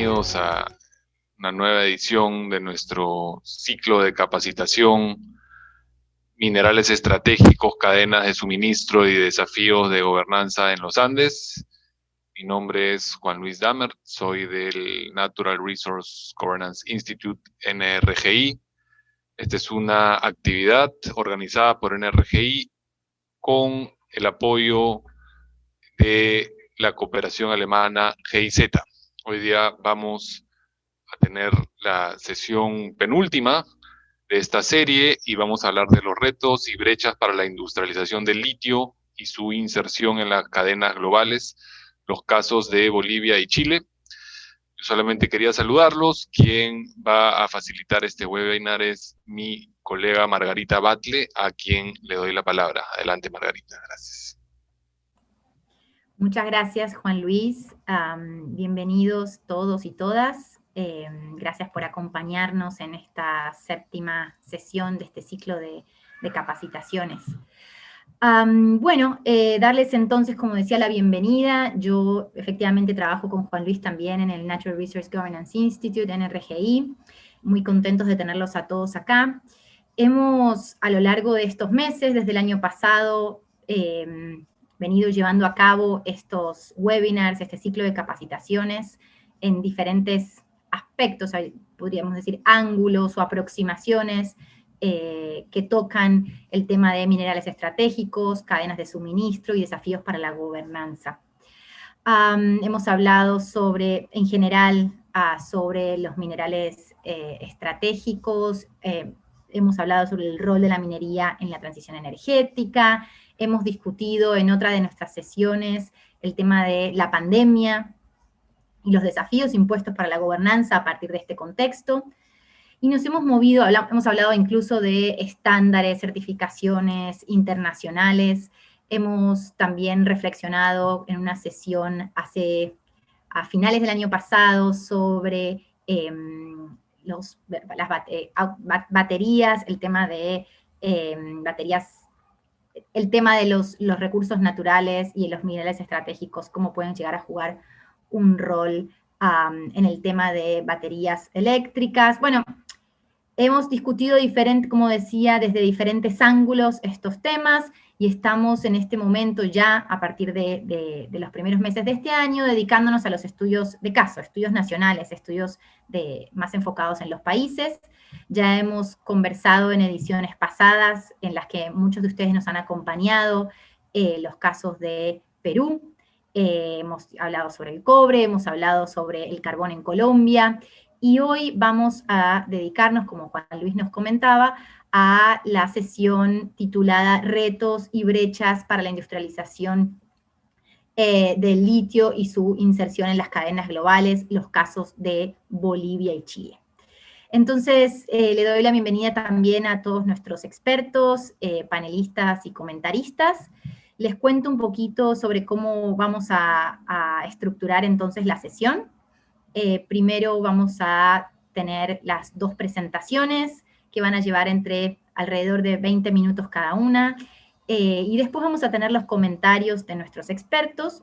bienvenidos a una nueva edición de nuestro ciclo de capacitación, minerales estratégicos, cadenas de suministro y desafíos de gobernanza en los Andes. Mi nombre es Juan Luis Damer, soy del Natural Resource Governance Institute, NRGI. Esta es una actividad organizada por NRGI con el apoyo de la cooperación alemana GIZ. Hoy día vamos a tener la sesión penúltima de esta serie y vamos a hablar de los retos y brechas para la industrialización del litio y su inserción en las cadenas globales, los casos de Bolivia y Chile. Yo solamente quería saludarlos. Quien va a facilitar este webinar es mi colega Margarita Batle, a quien le doy la palabra. Adelante, Margarita. Gracias. Muchas gracias, Juan Luis. Bienvenidos todos y todas. Gracias por acompañarnos en esta séptima sesión de este ciclo de capacitaciones. Darles entonces, como decía, la bienvenida. Yo efectivamente trabajo con Juan Luis también en el Natural Resource Governance Institute, NRGI. Muy contentos de tenerlos a todos acá. Hemos, a lo largo de estos meses, desde el año pasado, venido llevando a cabo estos webinars, este ciclo de capacitaciones en diferentes aspectos, podríamos decir ángulos o aproximaciones que tocan el tema de minerales estratégicos, cadenas de suministro y desafíos para la gobernanza. Hemos hablado sobre, en general, sobre los minerales estratégicos, hemos hablado sobre el rol de la minería en la transición energética, hemos discutido en otra de nuestras sesiones el tema de la pandemia y los desafíos impuestos para la gobernanza a partir de este contexto. Y nos hemos movido, hemos hablado incluso de estándares, certificaciones internacionales. Hemos también reflexionado en una sesión a finales del año pasado sobre las baterías, el tema de baterías, el tema de los recursos naturales y los minerales estratégicos, cómo pueden llegar a jugar un rol en el tema de baterías eléctricas. Bueno, hemos discutido como decía, desde diferentes ángulos estos temas, y estamos en este momento ya, a partir de los primeros meses de este año, dedicándonos a los estudios de caso, estudios nacionales, estudios más enfocados en los países. Ya hemos conversado en ediciones pasadas, en las que muchos de ustedes nos han acompañado, los casos de Perú, hemos hablado sobre el cobre, hemos hablado sobre el carbón en Colombia, y hoy vamos a dedicarnos, como Juan Luis nos comentaba, a la sesión titulada Retos y brechas para la industrialización del litio y su inserción en las cadenas globales, los casos de Bolivia y Chile. Entonces, le doy la bienvenida también a todos nuestros expertos, panelistas y comentaristas. Les cuento un poquito sobre cómo vamos a estructurar entonces la sesión. Primero vamos a tener las dos presentaciones que van a llevar alrededor de 20 minutos cada una, y después vamos a tener los comentarios de nuestros expertos,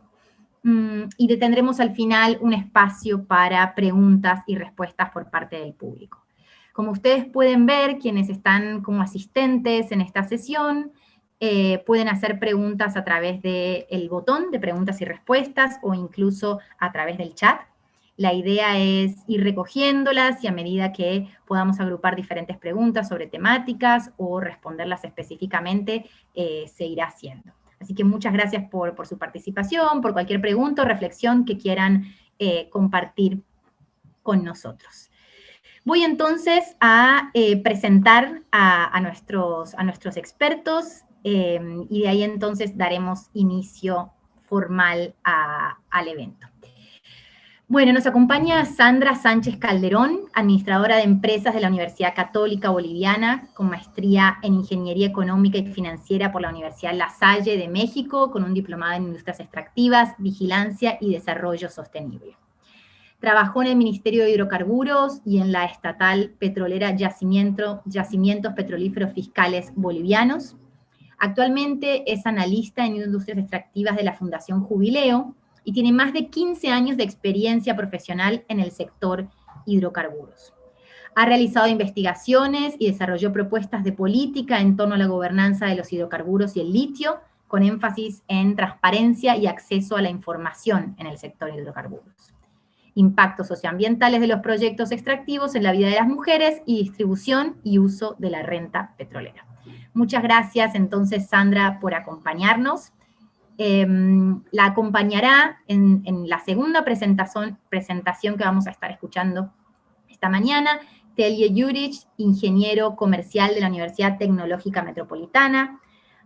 y tendremos al final un espacio para preguntas y respuestas por parte del público. Como ustedes pueden ver, quienes están como asistentes en esta sesión, pueden hacer preguntas a través del botón de preguntas y respuestas o incluso a través del chat. La idea es ir recogiéndolas y a medida que podamos agrupar diferentes preguntas sobre temáticas o responderlas específicamente, se irá haciendo. Así que muchas gracias por su participación, por cualquier pregunta o reflexión que quieran compartir con nosotros. Voy entonces a presentar a nuestros expertos, y de ahí entonces daremos inicio formal al evento. Bueno, nos acompaña Sandra Sánchez Calderón, administradora de empresas de la Universidad Católica Boliviana, con maestría en Ingeniería Económica y Financiera por la Universidad La Salle de México, con un diplomado en Industrias Extractivas, Vigilancia y Desarrollo Sostenible. Trabajó en el Ministerio de Hidrocarburos y en la estatal petrolera Yacimientos Petrolíferos Fiscales Bolivianos. Actualmente es analista en Industrias Extractivas de la Fundación Jubileo, y tiene más de 15 años de experiencia profesional en el sector hidrocarburos. Ha realizado investigaciones y desarrolló propuestas de política en torno a la gobernanza de los hidrocarburos y el litio, con énfasis en transparencia y acceso a la información en el sector hidrocarburos. Impactos socioambientales de los proyectos extractivos en la vida de las mujeres y distribución y uso de la renta petrolera. Muchas gracias entonces, Sandra, por acompañarnos. La acompañará en la segunda presentación que vamos a estar escuchando esta mañana, Telje Juric, ingeniero comercial de la Universidad Tecnológica Metropolitana,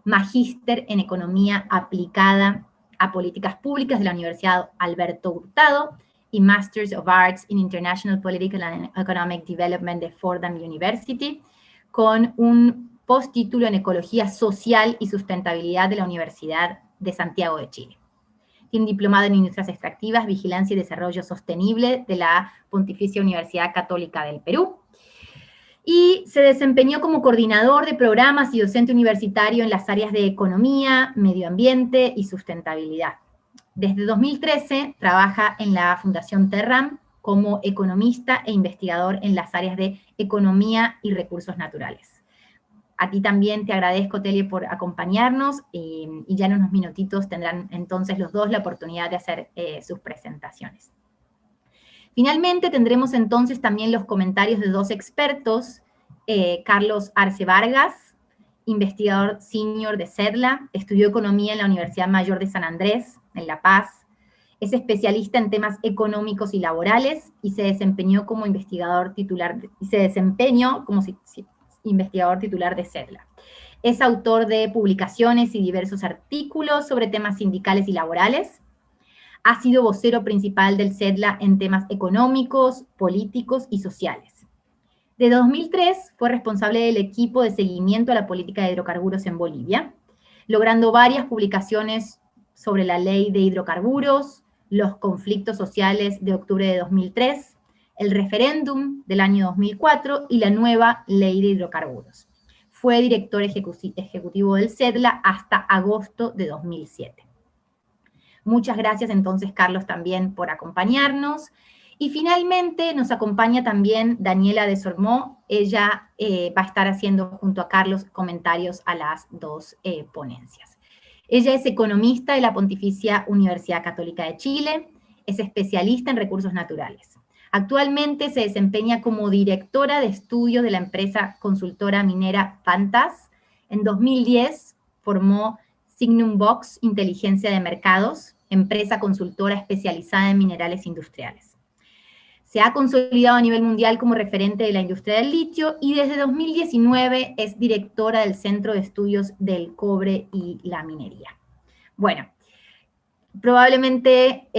magíster en Economía Aplicada a Políticas Públicas de la Universidad Alberto Hurtado y Masters of Arts in International Political and Economic Development de Fordham University, con un posttítulo en Ecología Social y Sustentabilidad de la Universidad de Santiago de Chile. Tiene un diplomado en Industrias Extractivas, Vigilancia y Desarrollo Sostenible de la Pontificia Universidad Católica del Perú. Y se desempeñó como coordinador de programas y docente universitario en las áreas de Economía, Medio Ambiente y Sustentabilidad. Desde 2013 trabaja en la Fundación Terram como economista e investigador en las áreas de Economía y Recursos Naturales. A ti también te agradezco, Telje, por acompañarnos y ya en unos minutitos tendrán entonces los dos la oportunidad de hacer sus presentaciones. Finalmente tendremos entonces también los comentarios de dos expertos, Carlos Arce Vargas, investigador senior de CEDLA, estudió Economía en la Universidad Mayor de San Andrés, en La Paz, es especialista en temas económicos y laborales y se desempeñó como investigador titular, investigador titular de CEDLA. Es autor de publicaciones y diversos artículos sobre temas sindicales y laborales. Ha sido vocero principal del CEDLA en temas económicos, políticos y sociales. Desde 2003 fue responsable del equipo de seguimiento a la política de hidrocarburos en Bolivia, logrando varias publicaciones sobre la ley de hidrocarburos, los conflictos sociales de octubre de 2003, el referéndum del año 2004 y la nueva ley de hidrocarburos. Fue director ejecutivo del CEDLA hasta agosto de 2007. Muchas gracias entonces, Carlos, también por acompañarnos. Y finalmente nos acompaña también Daniela de Sormó. Ella va a estar haciendo junto a Carlos comentarios a las dos ponencias. Ella es economista de la Pontificia Universidad Católica de Chile, es especialista en recursos naturales. Actualmente se desempeña como directora de estudios de la empresa consultora minera Pantas. En 2010 formó Signum Box Inteligencia de Mercados, empresa consultora especializada en minerales industriales. Se ha consolidado a nivel mundial como referente de la industria del litio y desde 2019 es directora del Centro de Estudios del Cobre y la Minería. Bueno, probablemente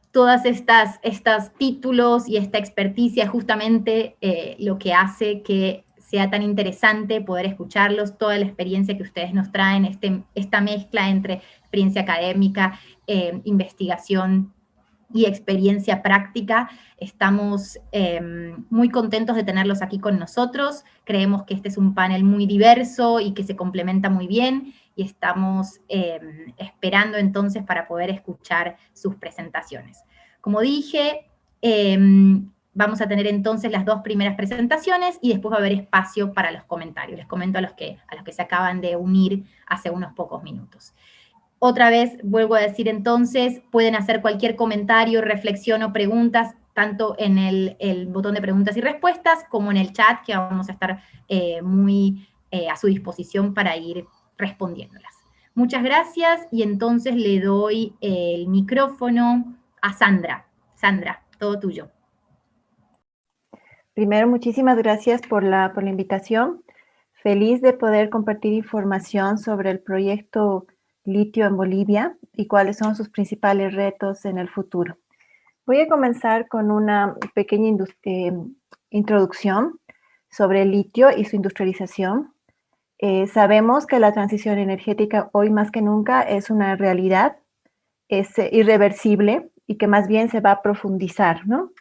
todas estos títulos y esta experticia es justamente lo que hace que sea tan interesante poder escucharlos, toda la experiencia que ustedes nos traen, esta mezcla entre experiencia académica, investigación y experiencia práctica. Estamos muy contentos de tenerlos aquí con nosotros. Creemos que este es un panel muy diverso y que se complementa muy bien y estamos esperando entonces para poder escuchar sus presentaciones. Como dije, vamos a tener entonces las dos primeras presentaciones y después va a haber espacio para los comentarios. Les comento a los que se acaban de unir hace unos pocos minutos. Otra vez, vuelvo a decir entonces, pueden hacer cualquier comentario, reflexión o preguntas, tanto en el botón de preguntas y respuestas como en el chat, que vamos a estar muy a su disposición para ir respondiéndolas. Muchas gracias y entonces le doy el micrófono a Sandra. Sandra, todo tuyo. Primero, muchísimas gracias por la invitación. Feliz de poder compartir información sobre el proyecto litio en Bolivia y cuáles son sus principales retos en el futuro. Voy a comenzar con una pequeña introducción sobre el litio y su industrialización. Sabemos que la transición energética hoy más que nunca es una realidad, es irreversible y que más bien se va a profundizar, ¿no?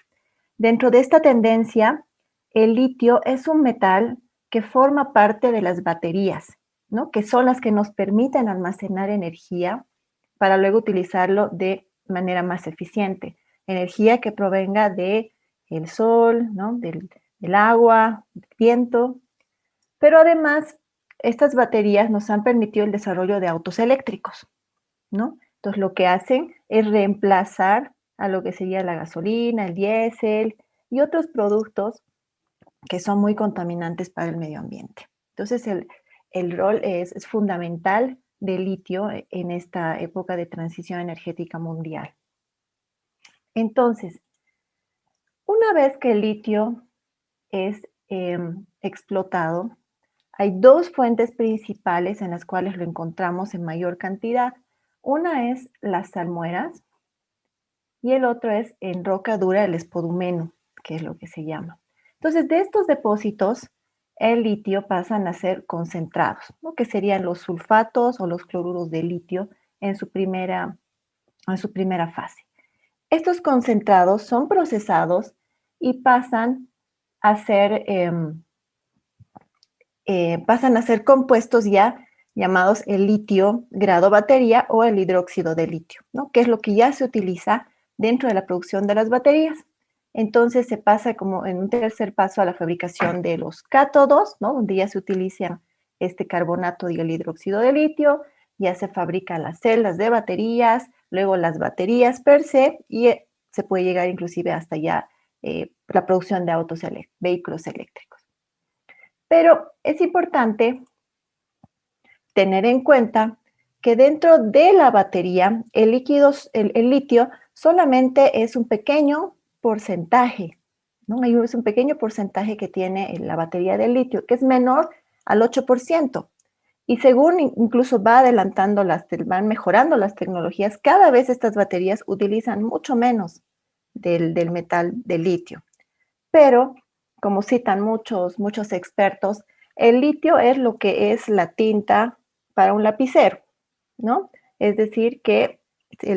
Dentro de esta tendencia, el litio es un metal que forma parte de las baterías, ¿no? Que son las que nos permiten almacenar energía para luego utilizarlo de manera más eficiente. Energía que provenga del sol, ¿no? del agua, del viento. Pero además, estas baterías nos han permitido el desarrollo de autos eléctricos, ¿no? Entonces, lo que hacen es reemplazar a lo que sería la gasolina, el diésel y otros productos que son muy contaminantes para el medio ambiente. Entonces, el rol es fundamental del litio en esta época de transición energética mundial. Entonces, una vez que el litio es explotado, hay dos fuentes principales en las cuales lo encontramos en mayor cantidad. Una es las salmueras y el otro es en roca dura el espodumeno, que es lo que se llama. Entonces, de estos depósitos, el litio pasan a ser concentrados, ¿no? Que serían los sulfatos o los cloruros de litio en su primera fase. Estos concentrados son procesados y pasan a ser compuestos ya llamados el litio grado batería o el hidróxido de litio, ¿no? Que es lo que ya se utiliza dentro de la producción de las baterías. Entonces se pasa como en un tercer paso a la fabricación de los cátodos, ¿no? Donde ya se utiliza este carbonato y el hidróxido de litio, ya se fabrican las celdas de baterías, luego las baterías per se, y se puede llegar inclusive hasta ya la producción de vehículos eléctricos. Pero es importante tener en cuenta que dentro de la batería, el litio solamente es un pequeño porcentaje, ¿no? Es un pequeño porcentaje que tiene la batería de litio, que es menor al 8%. Y según incluso van mejorando las tecnologías, cada vez estas baterías utilizan mucho menos del metal del litio. Pero, como citan muchos expertos, el litio es lo que es la tinta para un lapicero, ¿no? Es decir, que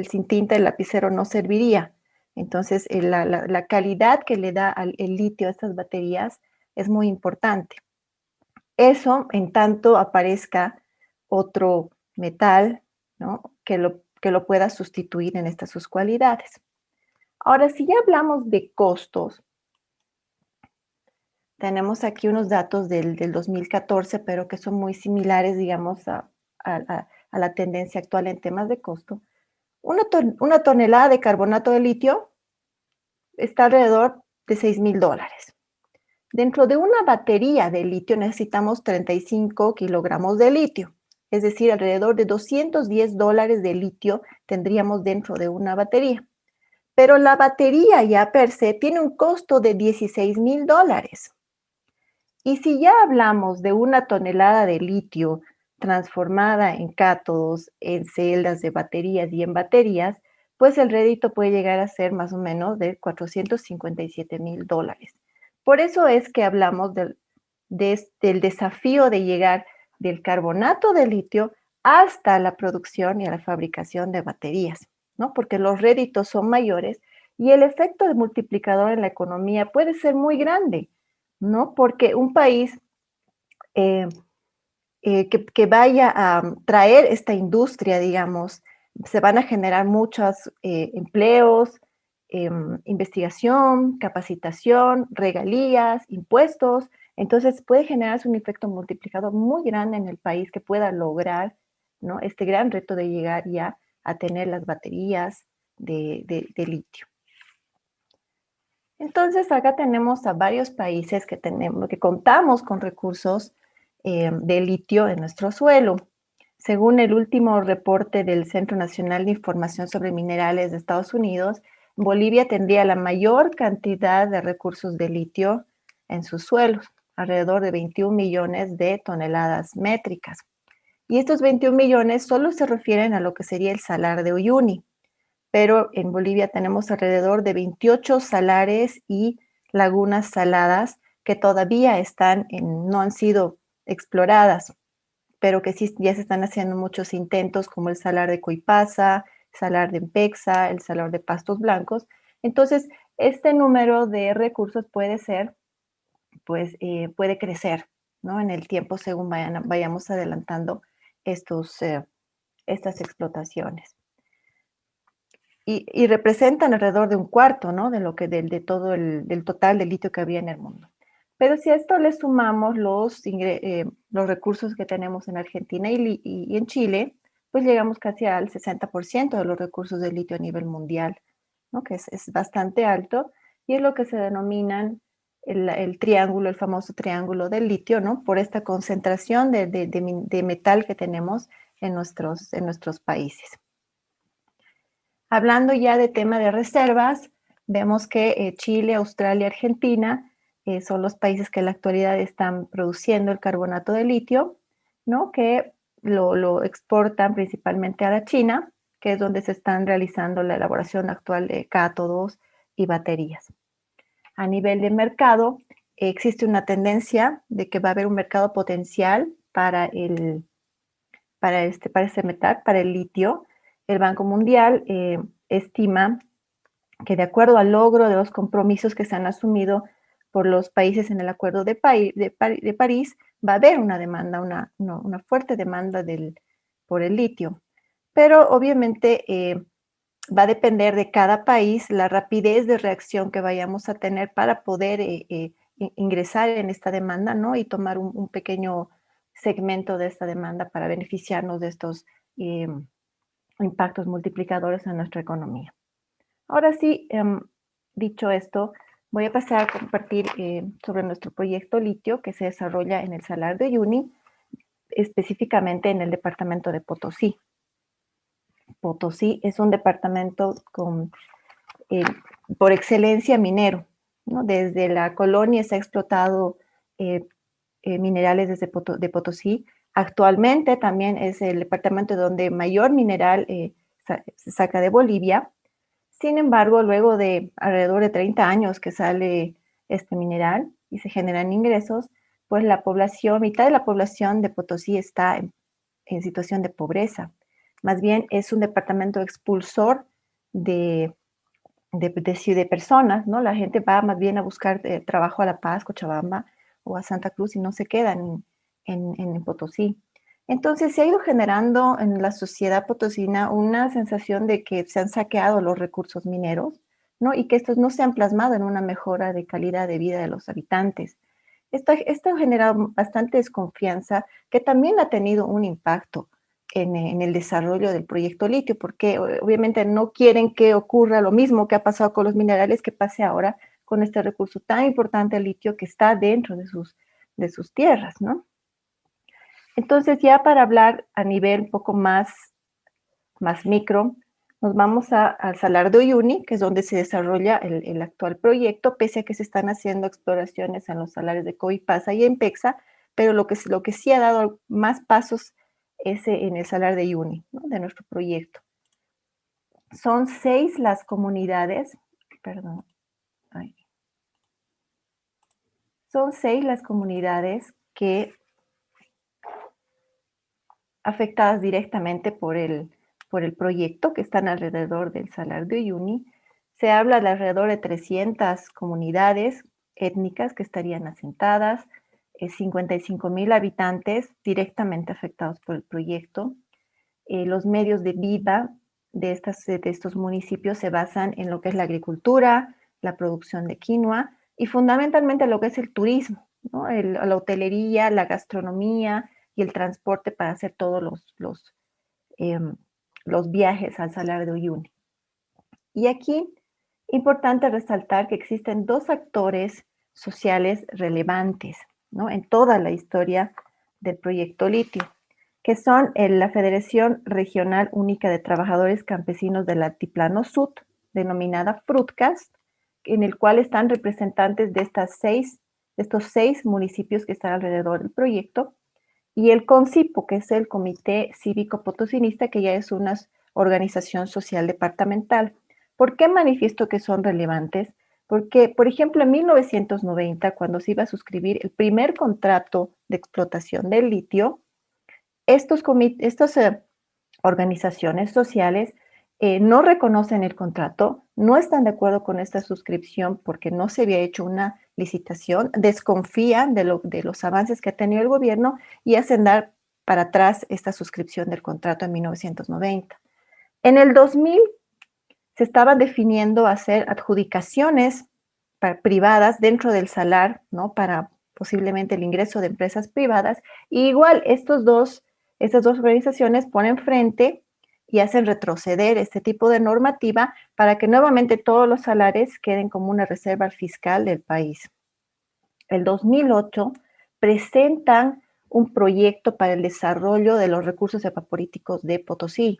sin tinta el lapicero no serviría. Entonces, la calidad que le da el litio a estas baterías es muy importante. Eso, en tanto aparezca otro metal, ¿no? que lo pueda sustituir en estas sus cualidades. Ahora, si ya hablamos de costos, tenemos aquí unos datos del 2014, pero que son muy similares, digamos, a la tendencia actual en temas de costo. Una tonelada de carbonato de litio está alrededor de $6,000. Dentro de una batería de litio necesitamos 35 kilogramos de litio, es decir, alrededor de $210 de litio tendríamos dentro de una batería. Pero la batería ya per se tiene un costo de $16,000. Y si ya hablamos de una tonelada de litio transformada en cátodos, en celdas de baterías y en baterías, pues el rédito puede llegar a ser más o menos de $457,000. Por eso es que hablamos del desafío de llegar del carbonato de litio hasta la producción y a la fabricación de baterías, ¿no? Porque los réditos son mayores y el efecto de multiplicador en la economía puede ser muy grande, ¿no? Porque un país que vaya a traer esta industria, digamos, se van a generar muchos empleos, investigación, capacitación, regalías, impuestos. Entonces puede generarse un efecto multiplicador muy grande en el país que pueda lograr, ¿no? Este gran reto de llegar ya a tener las baterías de litio. Entonces, acá tenemos a varios países que contamos con recursos de litio en nuestro suelo. Según el último reporte del Centro Nacional de Información sobre Minerales de Estados Unidos, Bolivia tendría la mayor cantidad de recursos de litio en sus suelos, alrededor de 21 millones de toneladas métricas. Y estos 21 millones solo se refieren a lo que sería el salar de Uyuni. Pero en Bolivia tenemos alrededor de 28 salares y lagunas saladas que todavía no han sido exploradas, pero que sí ya se están haciendo muchos intentos, como el salar de Coipasa, el salar de Empexa, el salar de Pastos Blancos. Entonces, este número de recursos puede crecer, ¿no? En el tiempo según vayamos adelantando estas explotaciones. y representan alrededor de un cuarto, ¿no? De lo que todo del total de litio que había en el mundo. Pero si a esto le sumamos los recursos que tenemos en Argentina y en Chile, pues llegamos casi al 60% de los recursos de litio a nivel mundial, ¿no? Que es bastante alto y es lo que se denominan el triángulo, el famoso triángulo del litio, ¿no? Por esta concentración de metal que tenemos en nuestros países. Hablando ya de tema de reservas, vemos que Chile, Australia, Argentina son los países que en la actualidad están produciendo el carbonato de litio, ¿no? Que lo exportan principalmente a la China, que es donde se están realizando la elaboración actual de cátodos y baterías. A nivel de mercado, existe una tendencia de que va a haber un mercado potencial para este metal, para el litio. El Banco Mundial estima que de acuerdo al logro de los compromisos que se han asumido por los países en el Acuerdo de París, va a haber una demanda, una fuerte demanda por el litio. Pero obviamente va a depender de cada país la rapidez de reacción que vayamos a tener para poder ingresar en esta demanda, ¿no? Y tomar un pequeño segmento de esta demanda para beneficiarnos de estos impactos multiplicadores en nuestra economía. Ahora sí, dicho esto, voy a pasar a compartir sobre nuestro proyecto litio que se desarrolla en el Salar de Uyuni, específicamente en el departamento de Potosí. Potosí es un departamento por excelencia minero, ¿no? Desde la colonia se ha explotado minerales de Potosí. Actualmente también es el departamento donde mayor mineral se saca de Bolivia. Sin embargo, luego de alrededor de 30 años que sale este mineral y se generan ingresos, pues la población, mitad de la población de Potosí está en situación de pobreza. Más bien es un departamento expulsor de personas, ¿no? La gente va más bien a buscar trabajo a La Paz, Cochabamba o a Santa Cruz y no se quedan en Potosí. Entonces se ha ido generando en la sociedad potosina una sensación de que se han saqueado los recursos mineros, ¿no? Y que estos no se han plasmado en una mejora de calidad de vida de los habitantes. Esto ha generado bastante desconfianza que también ha tenido un impacto en el desarrollo del proyecto litio, porque obviamente no quieren que ocurra lo mismo que ha pasado con los minerales, que pase ahora con este recurso tan importante, el litio, que está dentro de sus tierras, ¿no? Entonces, ya para hablar a nivel un poco más micro, nos vamos al Salar de Uyuni, que es donde se desarrolla el actual proyecto, pese a que se están haciendo exploraciones en los salares de Coipasa y en Pexa, pero lo que sí ha dado más pasos es en el Salar de Uyuni, ¿no? De nuestro proyecto. Son 6 las comunidades, son 6 las comunidades que afectadas directamente por el proyecto, que están alrededor del Salar de Uyuni. Se habla de alrededor de 300 comunidades étnicas que estarían asentadas, 55,000 habitantes directamente afectados por el proyecto. Los medios de vida de estos municipios se basan en lo que es la agricultura, la producción de quinoa y fundamentalmente lo que es el turismo, ¿no? La hotelería, la gastronomía y el transporte para hacer todos los viajes al Salar de Uyuni. Y aquí, importante resaltar que existen 2 actores sociales relevantes, ¿no? En toda la historia del proyecto litio, que son la Federación Regional Única de Trabajadores Campesinos del Altiplano Sud, denominada FRUTCAS, en el cual están representantes de estos 6 municipios que están alrededor del proyecto, y el CONCIPO, que es el Comité Cívico Potosinista, que ya es una organización social departamental. ¿Por qué manifiesto que son relevantes? Porque, por ejemplo, en 1990, cuando se iba a suscribir el primer contrato de explotación del litio, estas organizaciones sociales no reconocen el contrato, no están de acuerdo con esta suscripción porque no se había hecho una licitación, desconfían de los avances que ha tenido el gobierno y hacen dar para atrás esta suscripción del contrato en 1990. En el 2000 se estaban definiendo hacer adjudicaciones privadas dentro del salar, ¿no? Para posiblemente el ingreso de empresas privadas. Y igual estas dos organizaciones ponen frente y hacen retroceder este tipo de normativa para que nuevamente todos los salares queden como una reserva fiscal del país. El 2008 presentan un proyecto para el desarrollo de los recursos evaporíticos de Potosí,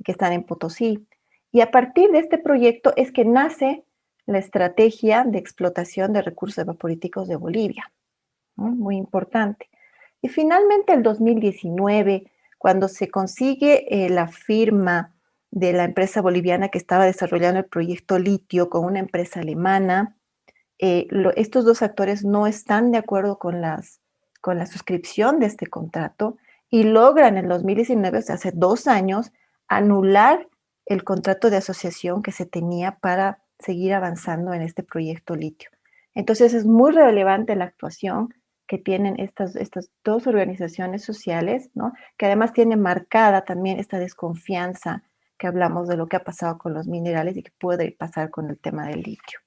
que están en Potosí. Y a partir de este proyecto es que nace la estrategia de explotación de recursos evaporíticos de Bolivia, ¿no? Muy importante. Y finalmente el 2019, cuando se consigue la firma de la empresa boliviana que estaba desarrollando el proyecto litio con una empresa alemana, estos dos actores no están de acuerdo con la suscripción de este contrato y logran en 2019, o sea, hace 2 años, anular el contrato de asociación que se tenía para seguir avanzando en este proyecto litio. Entonces es muy relevante la actuación que tienen estas dos organizaciones sociales, ¿no? Que además tienen marcada también esta desconfianza que hablamos de lo que ha pasado con los minerales y que puede pasar con el tema del litio.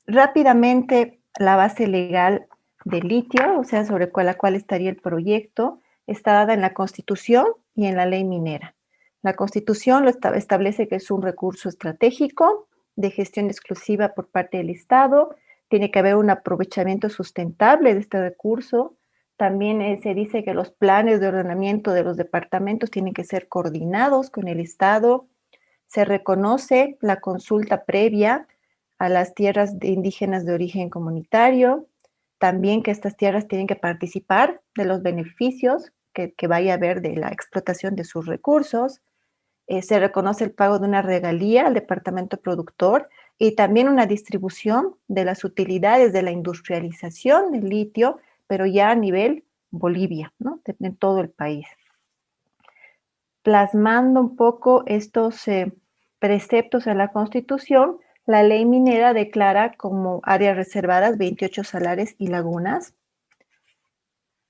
Rápidamente, la base legal del litio, o sea, sobre la cual estaría el proyecto, está dada en la Constitución y en la ley minera. La Constitución lo establece que es un recurso estratégico de gestión exclusiva por parte del Estado. Tiene que haber un aprovechamiento sustentable de este recurso. También se dice que los planes de ordenamiento de los departamentos tienen que ser coordinados con el Estado. Se reconoce la consulta previa a las tierras indígenas de origen comunitario. También que estas tierras tienen que participar de los beneficios que vaya a haber de la explotación de sus recursos. Se reconoce el pago de una regalía al departamento productor y también una distribución de las utilidades de la industrialización del litio, pero ya a nivel Bolivia, ¿no? En todo el país. Plasmando un poco estos preceptos en la Constitución, la ley minera declara como áreas reservadas 28 salares y lagunas.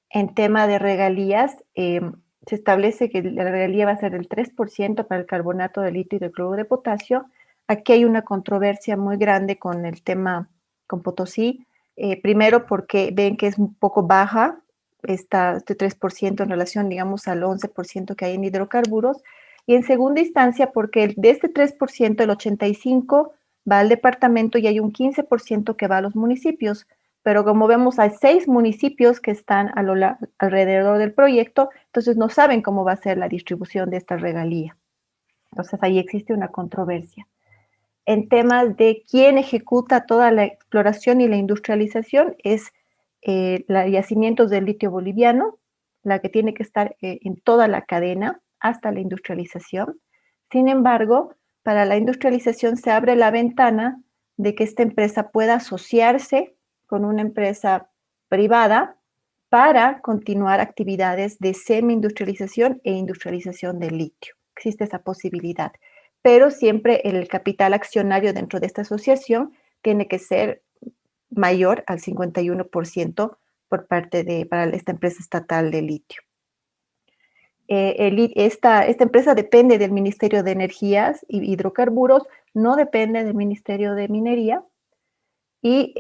En tema de regalías, se establece que la regalía va a ser del 3% para el carbonato de litio y del cloruro de potasio. Aquí hay una controversia muy grande con el tema con Potosí. Primero porque ven que es un poco baja este 3% en relación, digamos, al 11% que hay en hidrocarburos. Y en segunda instancia porque de este 3%, el 85% va al departamento y hay un 15% que va a los municipios. Pero como vemos, hay 6 municipios que están alrededor del proyecto, entonces no saben cómo va a ser la distribución de esta regalía. Entonces ahí existe una controversia. En temas de quién ejecuta toda la exploración y la industrialización, es los yacimientos del litio boliviano, la que tiene que estar en toda la cadena hasta la industrialización. Sin embargo, para la industrialización se abre la ventana de que esta empresa pueda asociarse con una empresa privada para continuar actividades de semi-industrialización e industrialización del litio. Existe esa posibilidad, pero siempre el capital accionario dentro de esta asociación tiene que ser mayor al 51% para esta empresa estatal de litio. Esta empresa depende del Ministerio de Energías y Hidrocarburos, no depende del Ministerio de Minería, y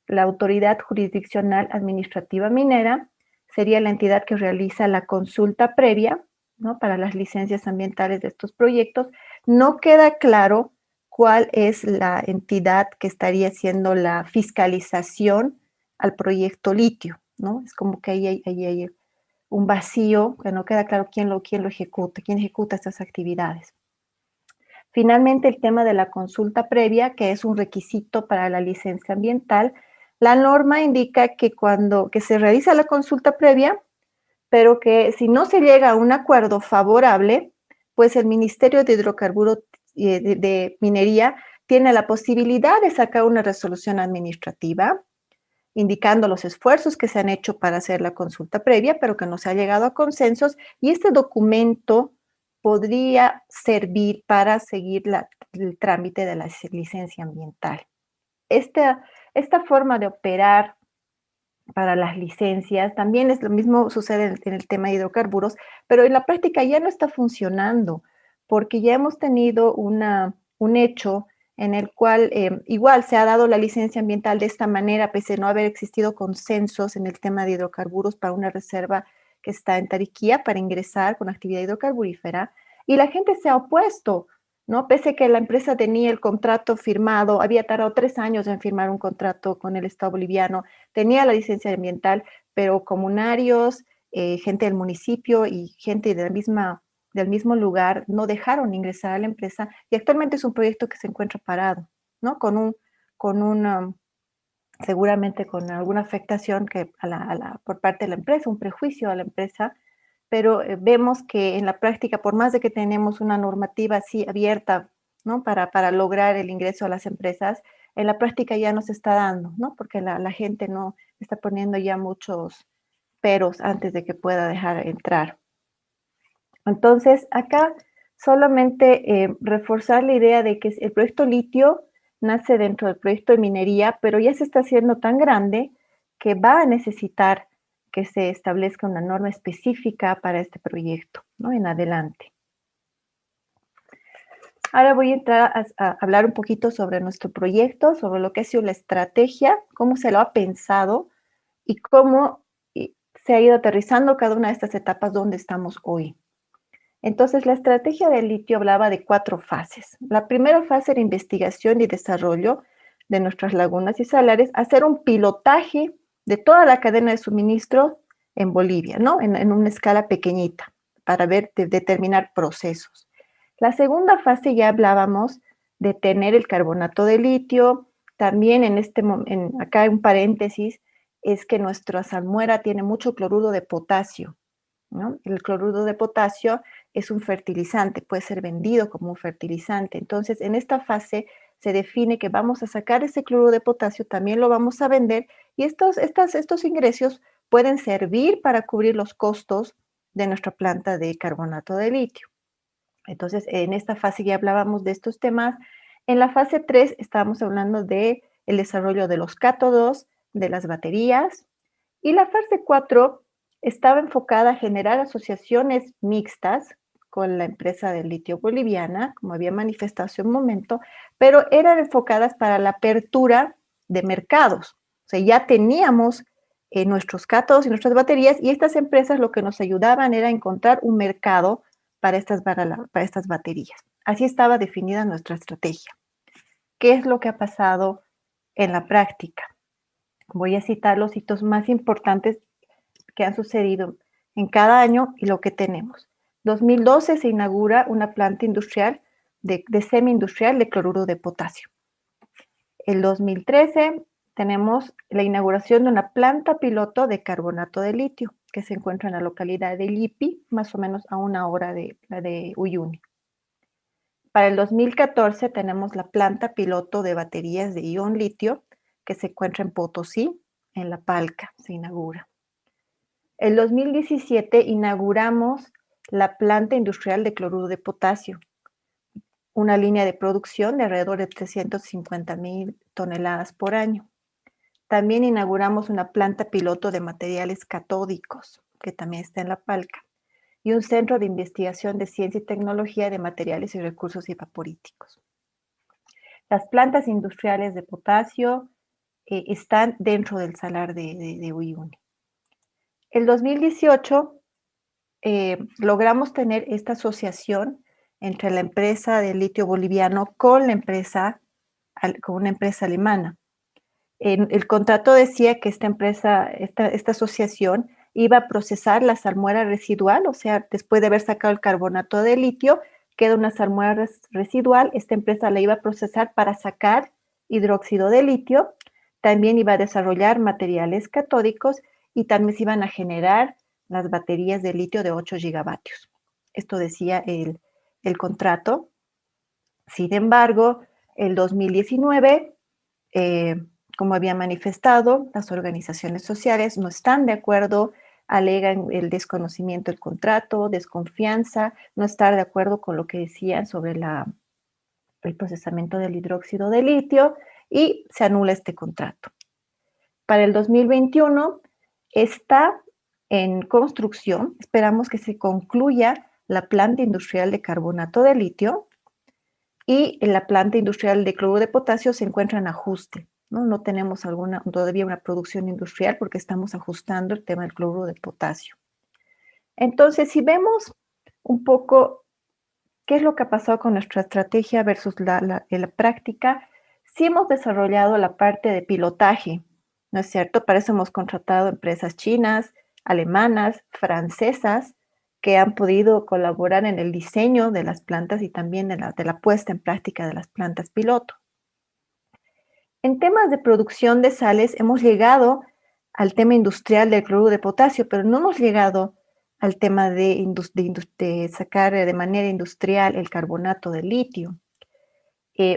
la Autoridad Jurisdiccional Administrativa Minera sería la entidad que realiza la consulta previa, ¿no? Para las licencias ambientales de estos proyectos. No queda claro cuál es la entidad que estaría haciendo la fiscalización al proyecto litio, ¿no? Es como que ahí hay un vacío, que no queda claro quién lo ejecuta, quién ejecuta estas actividades. Finalmente, el tema de la consulta previa, que es un requisito para la licencia ambiental. La norma indica que que se realiza la consulta previa, pero que si no se llega a un acuerdo favorable, pues el Ministerio de Hidrocarburos de Minería tiene la posibilidad de sacar una resolución administrativa indicando los esfuerzos que se han hecho para hacer la consulta previa, pero que no se ha llegado a consensos, y este documento podría servir para seguir el trámite de la licencia ambiental. Esta forma de operar para las licencias también es lo mismo, sucede en el tema de hidrocarburos, pero en la práctica ya no está funcionando, porque ya hemos tenido un hecho en el cual igual se ha dado la licencia ambiental de esta manera, pese a no haber existido consensos en el tema de hidrocarburos para una reserva que está en Tariquía para ingresar con actividad hidrocarburífera, y la gente se ha opuesto, ¿no? Pese a que la empresa tenía el contrato firmado, había tardado 3 años en firmar un contrato con el Estado boliviano, tenía la licencia ambiental, pero comunarios, gente del municipio y gente del mismo lugar no dejaron ingresar a la empresa, y actualmente es un proyecto que se encuentra parado, ¿no? Seguramente con alguna afectación por parte de la empresa, un prejuicio a la empresa, pero vemos que en la práctica, por más de que tenemos una normativa así abierta, ¿no? Para lograr el ingreso a las empresas, en la práctica ya no se está dando, ¿no? Porque la gente no está poniendo ya muchos peros antes de que pueda dejar entrar. Entonces, acá solamente reforzar la idea de que el proyecto litio nace dentro del proyecto de minería, pero ya se está haciendo tan grande que va a necesitar que se establezca una norma específica para este proyecto, ¿no? En adelante. Ahora voy a entrar a hablar un poquito sobre nuestro proyecto, sobre lo que ha sido la estrategia, cómo se lo ha pensado y cómo se ha ido aterrizando cada una de estas etapas donde estamos hoy. Entonces, la estrategia del litio hablaba de 4 fases. La primera fase era investigación y desarrollo de nuestras lagunas y salares, hacer un pilotaje de toda la cadena de suministro en Bolivia, ¿no? En una escala pequeñita, para determinar procesos. La segunda fase ya hablábamos de tener el carbonato de litio. También acá un paréntesis, es que nuestra salmuera tiene mucho cloruro de potasio, ¿no? El cloruro de potasio es un fertilizante, puede ser vendido como un fertilizante. Entonces, en esta fase se define que vamos a sacar ese cloruro de potasio, también lo vamos a vender, y estos ingresos pueden servir para cubrir los costos de nuestra planta de carbonato de litio. Entonces, en esta fase ya hablábamos de estos temas. En la fase 3 estábamos hablando del desarrollo de los cátodos, de las baterías, y la fase 4 estaba enfocada a generar asociaciones mixtas con la empresa de litio boliviana, como había manifestado hace un momento, pero eran enfocadas para la apertura de mercados. O sea, ya teníamos nuestros cátodos y nuestras baterías, y estas empresas lo que nos ayudaban era encontrar un mercado para estas baterías. Así estaba definida nuestra estrategia. ¿Qué es lo que ha pasado en la práctica? Voy a citar los hitos más importantes que han sucedido en cada año y lo que tenemos. 2012 se inaugura una planta industrial de semi-industrial de cloruro de potasio. El 2013 tenemos la inauguración de una planta piloto de carbonato de litio que se encuentra en la localidad de Llipi, más o menos a 1 hora de Uyuni. Para el 2014 tenemos la planta piloto de baterías de ion litio que se encuentra en Potosí, en La Palca, se inaugura. El 2017 inauguramos la planta industrial de cloruro de potasio, una línea de producción de alrededor de 350,000 toneladas por año. También inauguramos una planta piloto de materiales catódicos, que también está en La Palca, y un centro de investigación de ciencia y tecnología de materiales y recursos evaporíticos. Las plantas industriales de potasio están dentro del salar de Uyuni. El 2018 logramos tener esta asociación entre la empresa de litio boliviano con una empresa alemana. El contrato decía que esta asociación iba a procesar la salmuera residual, o sea, después de haber sacado el carbonato de litio, queda una salmuera residual, esta empresa la iba a procesar para sacar hidróxido de litio, también iba a desarrollar materiales catódicos y también se iban a generar las baterías de litio de 8 gigavatios. Esto decía el contrato. Sin embargo, el 2019, como había manifestado, las organizaciones sociales no están de acuerdo, alegan el desconocimiento del contrato, desconfianza, no estar de acuerdo con lo que decían sobre el procesamiento del hidróxido de litio, y se anula este contrato. Para el 2021 está en construcción, esperamos que se concluya la planta industrial de carbonato de litio y la planta industrial de cloruro de potasio se encuentra en ajuste, ¿no? No tenemos todavía una producción industrial porque estamos ajustando el tema del cloruro de potasio. Entonces, si vemos un poco qué es lo que ha pasado con nuestra estrategia versus la práctica, sí hemos desarrollado la parte de pilotaje, ¿no es cierto? Para eso hemos contratado empresas chinas, alemanas, francesas, que han podido colaborar en el diseño de las plantas y también de la puesta en práctica de las plantas piloto. En temas de producción de sales hemos llegado al tema industrial del cloruro de potasio, pero no hemos llegado al tema de sacar de manera industrial el carbonato de litio.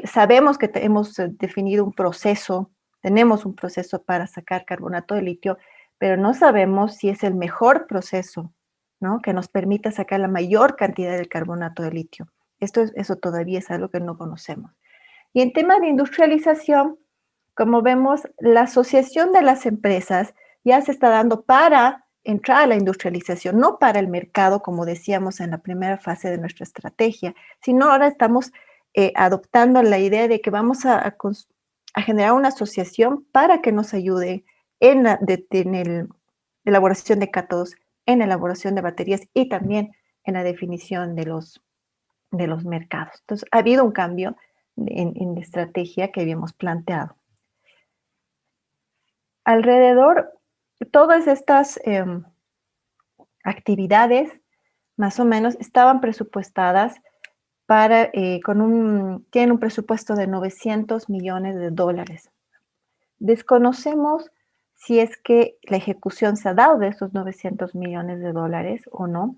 Sabemos que hemos definido un proceso, tenemos un proceso para sacar carbonato de litio, pero no sabemos si es el mejor proceso, ¿no? Que nos permita sacar la mayor cantidad del carbonato de litio. Eso todavía es algo que no conocemos. Y en tema de industrialización, como vemos, la asociación de las empresas ya se está dando para entrar a la industrialización, no para el mercado, como decíamos en la primera fase de nuestra estrategia, sino ahora estamos adoptando la idea de que vamos a generar una asociación para que nos ayude en la elaboración de cátodos, en la elaboración de baterías y también en la definición de los mercados. Entonces, ha habido un cambio en la estrategia que habíamos planteado. Alrededor, todas estas actividades, más o menos, estaban presupuestadas tienen un presupuesto de $900 millones. Desconocemos si es que la ejecución se ha dado de esos $900 millones o no.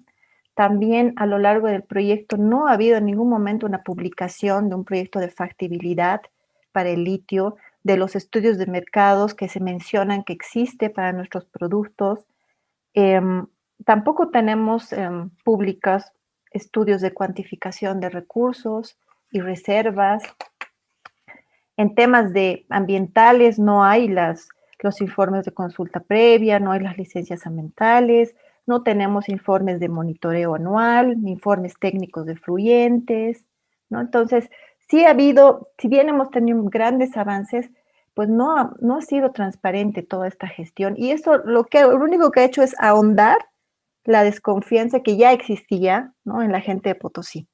También a lo largo del proyecto no ha habido en ningún momento una publicación de un proyecto de factibilidad para el litio, de los estudios de mercados que se mencionan que existe para nuestros productos. Tampoco tenemos públicos estudios de cuantificación de recursos y reservas. En temas ambientales no hay los informes de consulta previa, no hay las licencias ambientales, no tenemos informes de monitoreo anual, ni informes técnicos de fluyentes, ¿no? Entonces, sí ha habido, si bien hemos tenido grandes avances, pues no ha sido transparente toda esta gestión. Y eso lo único que ha hecho es ahondar la desconfianza que ya existía, ¿no?, en la gente de Potosí,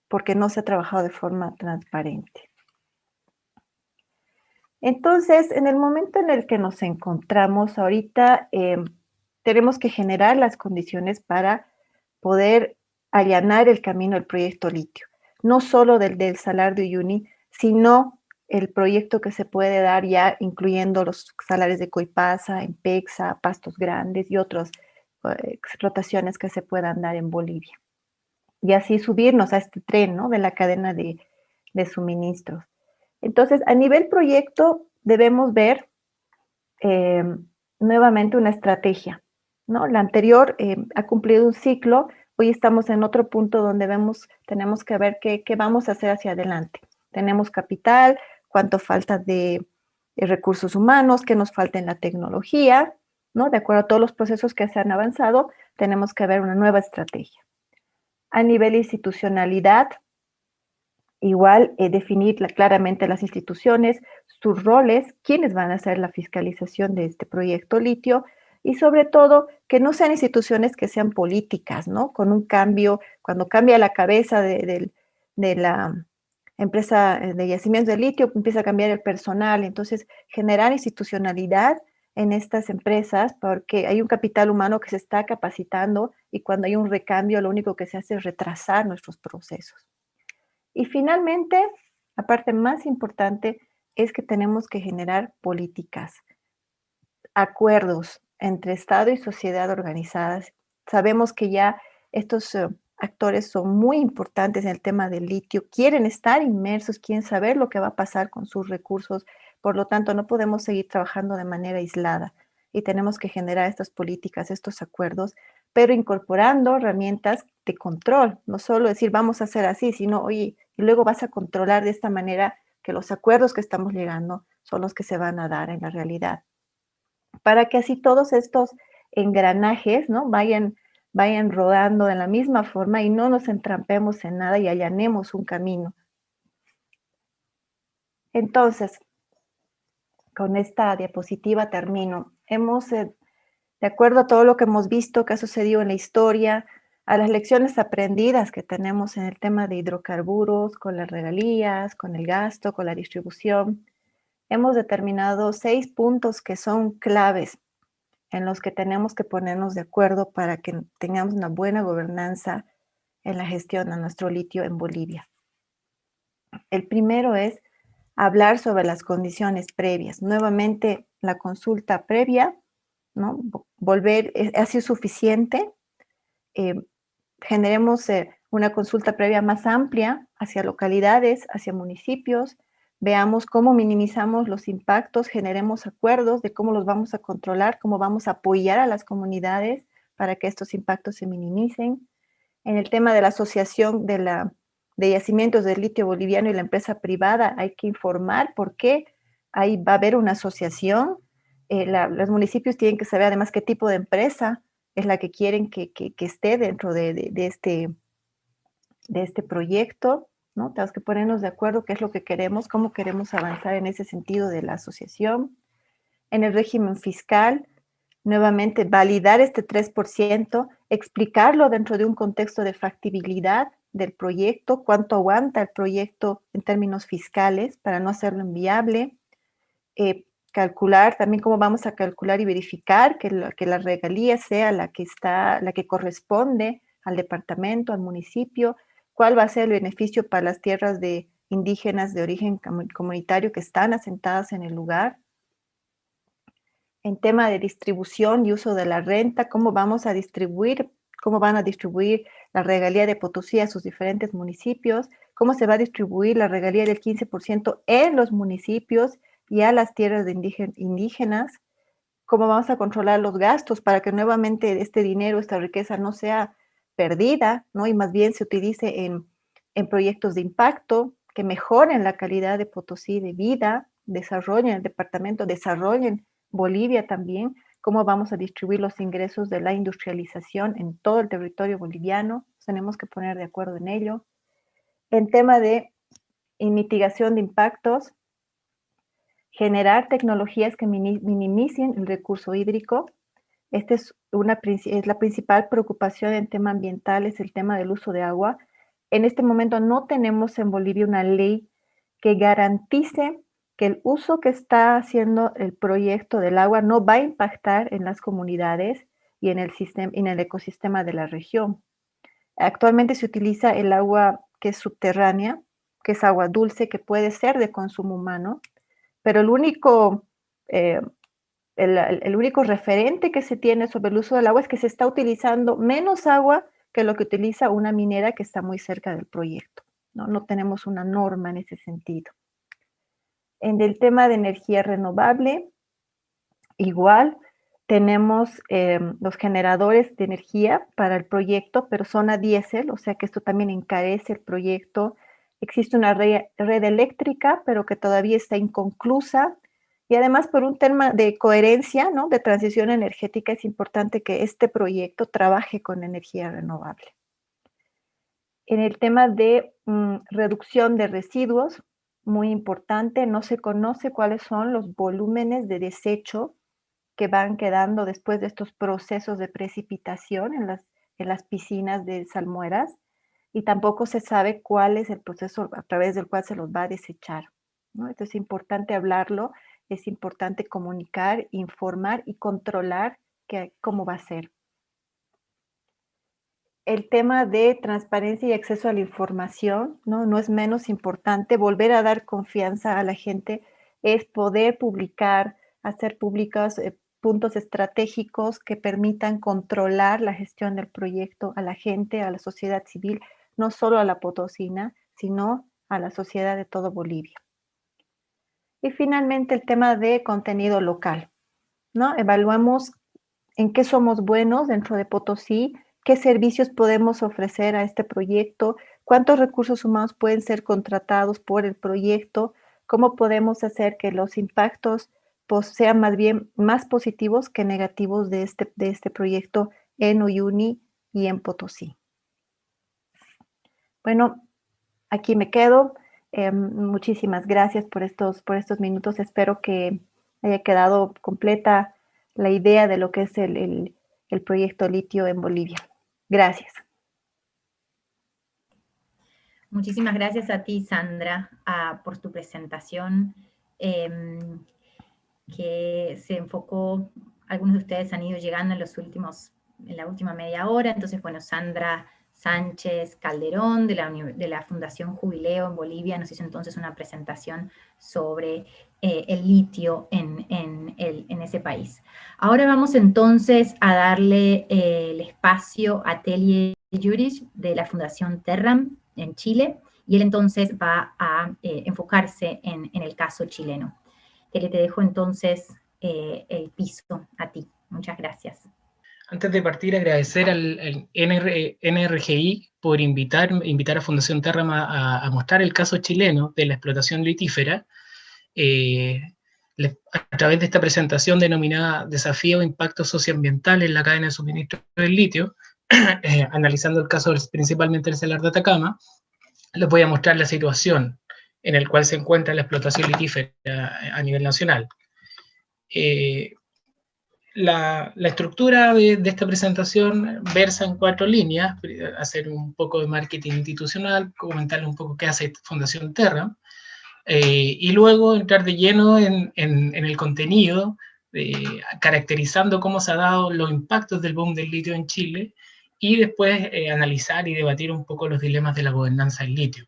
porque no se ha trabajado de forma transparente. Entonces, en el momento en el que nos encontramos ahorita, tenemos que generar las condiciones para poder allanar el camino del proyecto litio, no solo del Salar de Uyuni, sino el proyecto que se puede dar ya incluyendo los salares de Coipasa, Empexa, Pastos Grandes y otras explotaciones que se puedan dar en Bolivia. Y así subirnos a este tren, ¿no?, de la cadena de suministros. Entonces, a nivel proyecto, debemos ver nuevamente una estrategia, ¿no? La anterior ha cumplido un ciclo, hoy estamos en otro punto donde tenemos que ver qué vamos a hacer hacia adelante. Tenemos capital, cuánto falta de recursos humanos, qué nos falta en la tecnología, ¿no? De acuerdo a todos los procesos que se han avanzado, tenemos que ver una nueva estrategia. A nivel institucionalidad, igual definir claramente las instituciones, sus roles, quiénes van a hacer la fiscalización de este proyecto litio y sobre todo que no sean instituciones que sean políticas, ¿no? Con un cambio, cuando cambia la cabeza de la empresa de yacimientos de litio, empieza a cambiar el personal, entonces generar institucionalidad en estas empresas porque hay un capital humano que se está capacitando y cuando hay un recambio lo único que se hace es retrasar nuestros procesos. Y finalmente, la parte más importante es que tenemos que generar políticas, acuerdos entre Estado y sociedad organizadas. Sabemos que ya estos actores son muy importantes en el tema del litio, quieren estar inmersos, quieren saber lo que va a pasar con sus recursos, por lo tanto no podemos seguir trabajando de manera aislada y tenemos que generar estas políticas, estos acuerdos, pero incorporando herramientas de control, no solo decir vamos a hacer así, sino oye, y luego vas a controlar de esta manera que los acuerdos que estamos llegando son los que se van a dar en la realidad. Para que así todos estos engranajes, ¿no?, vayan vayan rodando de la misma forma y no nos entrampemos en nada y allanemos un camino. Entonces, con esta diapositiva termino. De acuerdo a todo lo que hemos visto que ha sucedido en la historia, a las lecciones aprendidas que tenemos en el tema de hidrocarburos, con las regalías, con el gasto, con la distribución, hemos determinado 6 puntos que son claves en los que tenemos que ponernos de acuerdo para que tengamos una buena gobernanza en la gestión de nuestro litio en Bolivia. El primero es hablar sobre las condiciones previas. Nuevamente, la consulta previa, ¿no? ¿Ha sido suficiente? Generemos una consulta previa más amplia hacia localidades, hacia municipios, veamos cómo minimizamos los impactos, generemos acuerdos de cómo los vamos a controlar, cómo vamos a apoyar a las comunidades para que estos impactos se minimicen. En el tema de la asociación de yacimientos de litio boliviano y la empresa privada, hay que informar por qué ahí va a haber una asociación. Los municipios tienen que saber además qué tipo de empresa es la que quieren que esté dentro de este proyecto, ¿no? Tenemos que ponernos de acuerdo qué es lo que queremos, cómo queremos avanzar en ese sentido de la asociación. En el régimen fiscal, nuevamente, validar este 3%, explicarlo dentro de un contexto de factibilidad del proyecto, cuánto aguanta el proyecto en términos fiscales para no hacerlo inviable, calcular también cómo vamos a calcular y verificar que la regalía sea la que corresponde al departamento, al municipio, cuál va a ser el beneficio para las tierras de indígenas de origen comunitario que están asentadas en el lugar. En tema de distribución y uso de la renta, cómo van a distribuir la regalía de Potosí a sus diferentes municipios, cómo se va a distribuir la regalía del 15% en los municipios y a las tierras de indígenas, cómo vamos a controlar los gastos para que nuevamente este dinero, esta riqueza no sea perdida, ¿no? Y más bien se utilice en proyectos de impacto que mejoren la calidad de Potosí de vida, desarrollen el departamento, desarrollen Bolivia también, cómo vamos a distribuir los ingresos de la industrialización en todo el territorio boliviano. Tenemos que poner de acuerdo en ello. En tema de mitigación de impactos, generar tecnologías que minimicen el recurso hídrico. Esta es la principal preocupación en tema ambiental, es el tema del uso de agua. En este momento no tenemos en Bolivia una ley que garantice que el uso que está haciendo el proyecto del agua no va a impactar en las comunidades y en el ecosistema de la región. Actualmente se utiliza el agua que es subterránea, que es agua dulce, que puede ser de consumo humano, pero el único referente que se tiene sobre el uso del agua es que se está utilizando menos agua que lo que utiliza una minera que está muy cerca del proyecto, ¿no? No tenemos una norma en ese sentido. En el tema de energía renovable, igual tenemos los generadores de energía para el proyecto, pero son a diésel, o sea que esto también encarece el proyecto. Existe una red eléctrica, pero que todavía está inconclusa. Y además, por un tema de coherencia, ¿no?, de transición energética, es importante que este proyecto trabaje con energía renovable. En el tema de reducción de residuos, muy importante, no se conoce cuáles son los volúmenes de desecho que van quedando después de estos procesos de precipitación en las piscinas de salmueras, y tampoco se sabe cuál es el proceso a través del cual se los va a desechar, ¿no? Entonces es importante hablarlo, es importante comunicar, informar y controlar cómo va a ser. El tema de transparencia y acceso a la información, ¿no? No es menos importante. Volver a dar confianza a la gente es poder publicar, hacer públicos puntos estratégicos que permitan controlar la gestión del proyecto a la gente, a la sociedad civil, no solo a la potosina, sino a la sociedad de todo Bolivia. Y finalmente el tema de contenido local, ¿no? Evaluamos en qué somos buenos dentro de Potosí, qué servicios podemos ofrecer a este proyecto, cuántos recursos humanos pueden ser contratados por el proyecto, cómo podemos hacer que los impactos sean más bien más positivos que negativos de este proyecto en Uyuni y en Potosí. Bueno, aquí me quedo. Muchísimas gracias por estos minutos. Espero que haya quedado completa la idea de lo que es el proyecto litio en Bolivia. Gracias. Muchísimas gracias a ti, Sandra, por tu presentación, que se enfocó, algunos de ustedes han ido llegando en la última media hora. Entonces, bueno, Sandra Sánchez Calderón, de la Fundación Jubileo en Bolivia, nos hizo entonces una presentación sobre el litio en ese país. Ahora vamos entonces a darle el espacio a Telje Juric, de la Fundación Terram en Chile, y él entonces va a enfocarse en el caso chileno. Telje, te dejo entonces el piso a ti. Muchas gracias. Antes de partir, agradecer al NRGI por invitar a Fundación Terram a mostrar el caso chileno de la explotación litífera a través de esta presentación denominada Desafío e Impacto Socioambiental en la cadena de suministro del litio, analizando el caso principalmente del Salar de Atacama. Les voy a mostrar la situación en la cual se encuentra la explotación litífera a nivel nacional. La estructura de esta presentación versa en 4 líneas: hacer un poco de marketing institucional, comentarles un poco qué hace Fundación Terram, y luego entrar de lleno en el contenido, caracterizando cómo se han dado los impactos del boom del litio en Chile, y después analizar y debatir un poco los dilemas de la gobernanza del litio.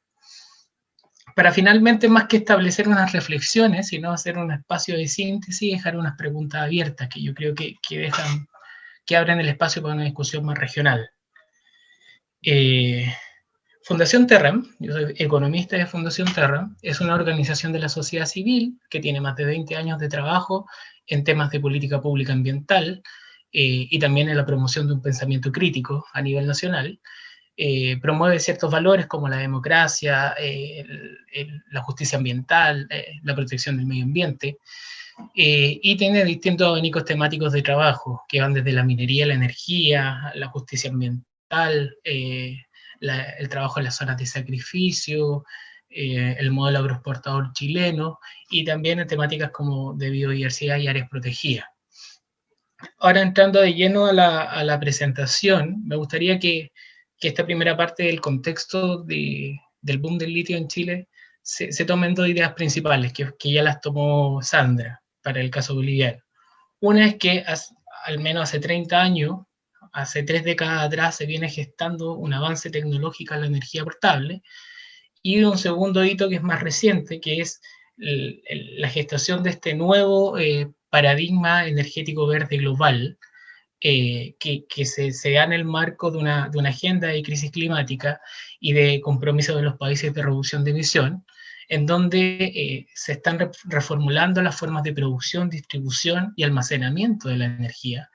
Para finalmente, más que establecer unas reflexiones, sino hacer un espacio de síntesis y dejar unas preguntas abiertas que yo creo que abren el espacio para una discusión más regional. Fundación Terram, yo soy economista de Fundación Terram, es una organización de la sociedad civil que tiene más de 20 años de trabajo en temas de política pública ambiental y también en la promoción de un pensamiento crítico a nivel nacional. Promueve ciertos valores como la democracia, la justicia ambiental, la protección del medio ambiente, y tiene distintos abanicos temáticos de trabajo que van desde la minería, la energía, la justicia ambiental, el trabajo en las zonas de sacrificio, el modelo agroexportador chileno, y también en temáticas como de biodiversidad y áreas protegidas. Ahora, entrando de lleno a la presentación, me gustaría que esta primera parte del contexto del boom del litio en Chile se tomen 2 ideas principales, que ya las tomó Sandra para el caso boliviano. Una es que al menos hace 30 años, hace 3 décadas atrás, se viene gestando un avance tecnológico en la energía portable, y un segundo hito que es más reciente, que es la gestación de este nuevo paradigma energético verde global, que se da en el marco de una agenda de crisis climática y de compromiso de los países de reducción de emisión, en donde se están reformulando las formas de producción, distribución y almacenamiento de la energía,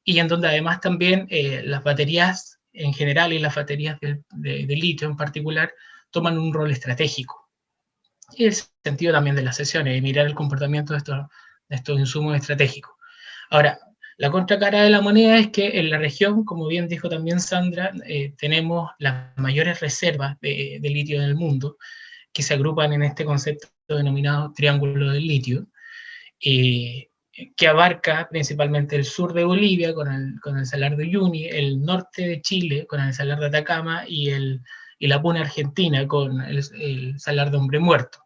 y en donde además también las baterías en general y las baterías de litio en particular toman un rol estratégico. Y el sentido también de las sesiones, de mirar el comportamiento de estos insumos estratégicos. Ahora, la contracara de la moneda es que en la región, como bien dijo también Sandra, tenemos las mayores reservas de litio en el mundo, que se agrupan en este concepto denominado Triángulo del Litio, que abarca principalmente el sur de Bolivia con el Salar de Uyuni, el norte de Chile con el Salar de Atacama y la Puna Argentina con el Salar de Hombre Muerto.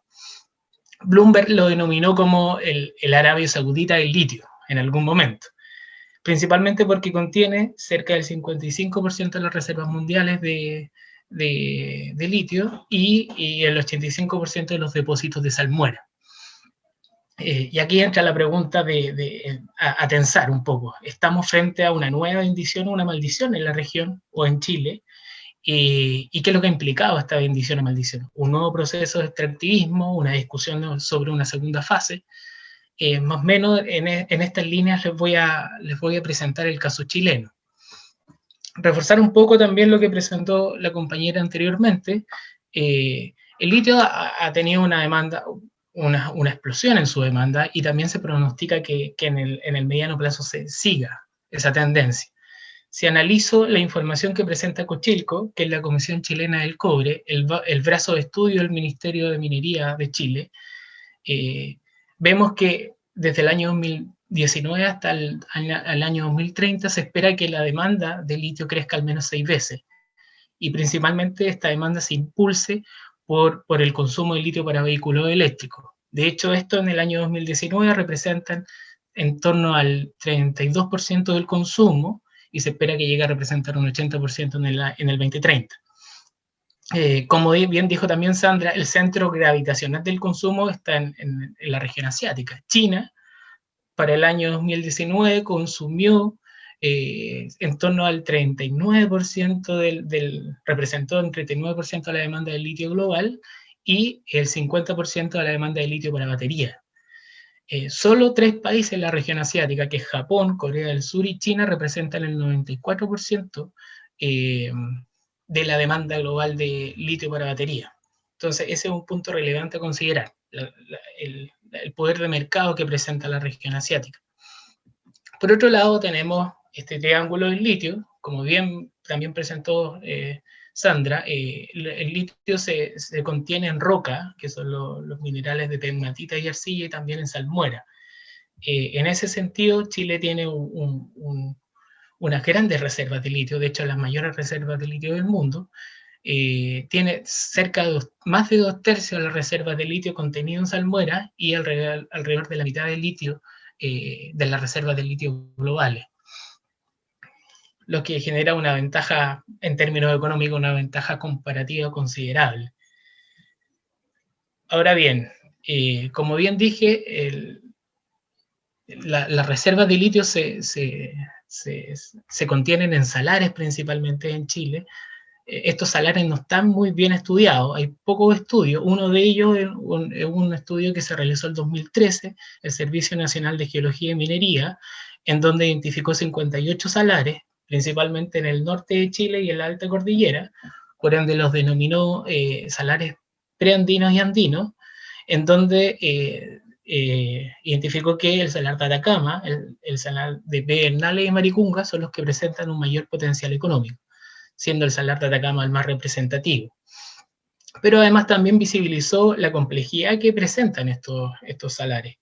Bloomberg lo denominó como el Arabia Saudita del litio en algún momento, principalmente porque contiene cerca del 55% de las reservas mundiales de litio y el 85% de los depósitos de salmuera. Y aquí entra la pregunta a tensar un poco. ¿Estamos frente a una nueva bendición o una maldición en la región o en Chile? ¿Y qué es lo que ha implicado esta bendición o maldición? Un nuevo proceso de extractivismo, una discusión sobre una segunda fase. Más o menos en estas líneas les voy a presentar el caso chileno. Reforzar un poco también lo que presentó la compañera anteriormente. El litio ha tenido una demanda, una explosión en su demanda, y también se pronostica que en el mediano plazo se siga esa tendencia. Si analizo la información que presenta Cochilco, que es la Comisión Chilena del Cobre, el brazo de estudio del Ministerio de Minería de Chile, vemos que desde el año 2019 hasta el año 2030 se espera que la demanda de litio crezca al menos 6 veces. Y principalmente esta demanda se impulse por el consumo de litio para vehículos eléctricos. De hecho, esto en el año 2019 representan en torno al 32% del consumo, y se espera que llegue a representar un 80% en el 2030. Como bien dijo también Sandra, el centro gravitacional del consumo está en la región asiática. China, para el año 2019, consumió en torno al 39% representó un 39% de la demanda de litio global, y el 50% de la demanda de litio para batería. Solo 3 países en la región asiática, que es Japón, Corea del Sur y China, representan el 94% de la demanda global de litio para batería. Entonces, ese es un punto relevante a considerar, el poder de mercado que presenta la región asiática. Por otro lado, tenemos este triángulo del litio, como bien también presentó Sandra. El litio se contiene en roca, que son los minerales de pegmatita y arcilla, y también en salmuera. En ese sentido, Chile tiene unas grandes reservas de litio, de hecho las mayores reservas de litio del mundo. Tiene más de 2/3 de las reservas de litio contenido en salmuera, y alrededor de la mitad del litio de las reservas de litio globales, lo que genera una ventaja en términos económicos, una ventaja comparativa considerable. Ahora bien, como bien dije, las reservas de litio se contienen en salares principalmente en Chile. Estos salares no están muy bien estudiados, hay pocos estudios. Uno de ellos es un estudio que se realizó en 2013, el Servicio Nacional de Geología y Minería, en donde identificó 58 salares, principalmente en el norte de Chile y en la alta cordillera, por ende los denominó salares preandinos y andinos, en donde identificó que el salar de Atacama, el salar de Pedernales y Maricunga son los que presentan un mayor potencial económico, siendo el salar de Atacama el más representativo. Pero además también visibilizó la complejidad que presentan estos salares,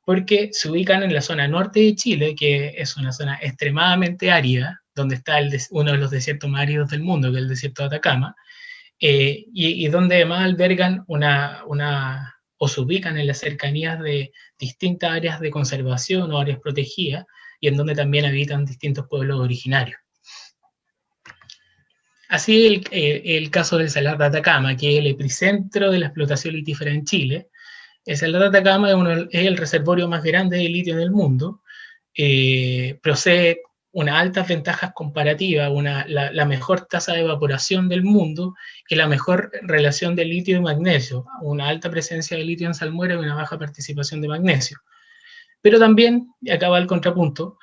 porque se ubican en la zona norte de Chile, que es una zona extremadamente árida, donde está uno de los desiertos más áridos del mundo, que es el desierto de Atacama, y donde además albergan o se ubican en las cercanías de distintas áreas de conservación o áreas protegidas, y en donde también habitan distintos pueblos originarios. Así el caso del salar de Atacama, que es el epicentro de la explotación litífera en Chile. El salar de Atacama es el reservorio más grande de litio en el mundo, posee unas altas ventajas comparativas, la mejor tasa de evaporación del mundo y la mejor relación de litio y magnesio, una alta presencia de litio en salmuera y una baja participación de magnesio. Pero también, y acá va el contrapunto,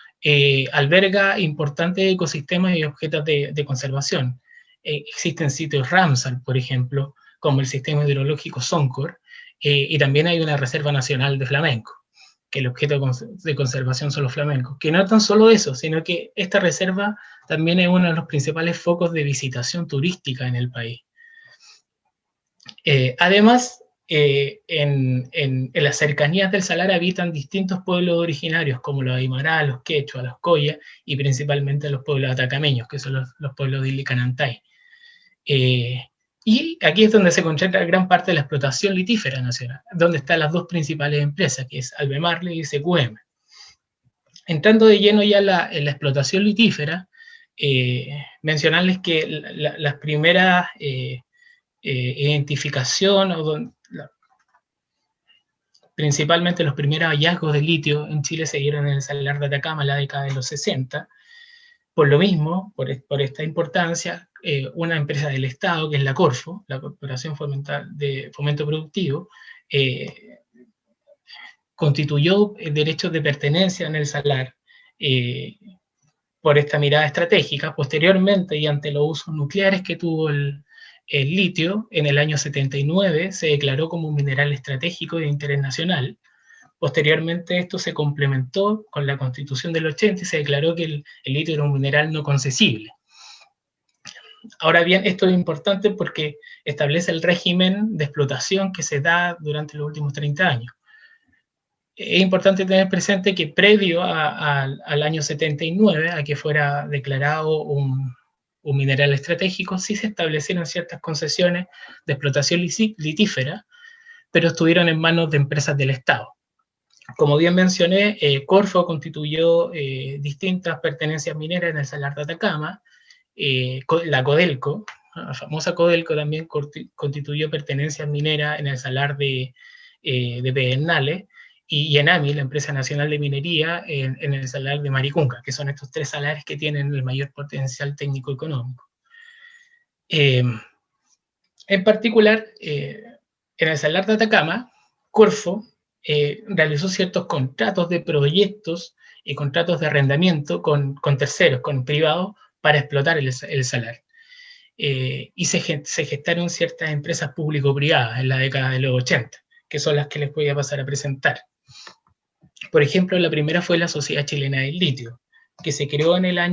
alberga importantes ecosistemas y objetos de conservación. Existen sitios Ramsar, por ejemplo, como el sistema hidrológico Soncor, y también hay una reserva nacional de flamenco, que el objeto de conservación son los flamencos. Que no tan solo eso, sino que esta reserva también es uno de los principales focos de visitación turística en el país. Además, en las cercanías del salar habitan distintos pueblos originarios, como los Aymara, los Quechua, los Coya, y principalmente los pueblos atacameños, que son los pueblos de Ilicanantay. Y aquí es donde se concentra gran parte de la explotación litífera nacional, donde están las dos principales empresas, que es Albemarle y SQM. Entrando de lleno ya en la explotación litífera, mencionarles que las primeras identificación, principalmente los primeros hallazgos de litio en Chile se dieron en el salar de Atacama en la década de los 60. Por lo mismo, por esta importancia, una empresa del Estado, que es la Corfo, la Corporación de Fomento Productivo, constituyó derechos de pertenencia en el salar por esta mirada estratégica. Posteriormente, y ante los usos nucleares que tuvo el litio, en el año 79 se declaró como un mineral estratégico de interés nacional, Posteriormente esto se complementó con la Constitución del 80 y se declaró que el litio era un mineral no concesible. Ahora bien, esto es importante porque establece el régimen de explotación que se da durante los últimos 30 años. Es importante tener presente que previo al año 79, a que fuera declarado un mineral estratégico, sí se establecieron ciertas concesiones de explotación litífera, pero estuvieron en manos de empresas del Estado. Como bien mencioné, Corfo constituyó distintas pertenencias mineras en el Salar de Atacama. La Codelco, la famosa Codelco, también constituyó pertenencias mineras en el Salar de Pedernales, y Enami, la empresa nacional de minería, en el Salar de Maricunga, que son estos 3 salares que tienen el mayor potencial técnico-económico. En particular, en el Salar de Atacama, Corfo realizó ciertos contratos de proyectos y contratos de arrendamiento con terceros, con privados, para explotar el salar. Y se gestaron ciertas empresas público-privadas en la década de los 80, que son las que les voy a pasar a presentar. Por ejemplo, la primera fue la Sociedad Chilena del Litio, que se creó en la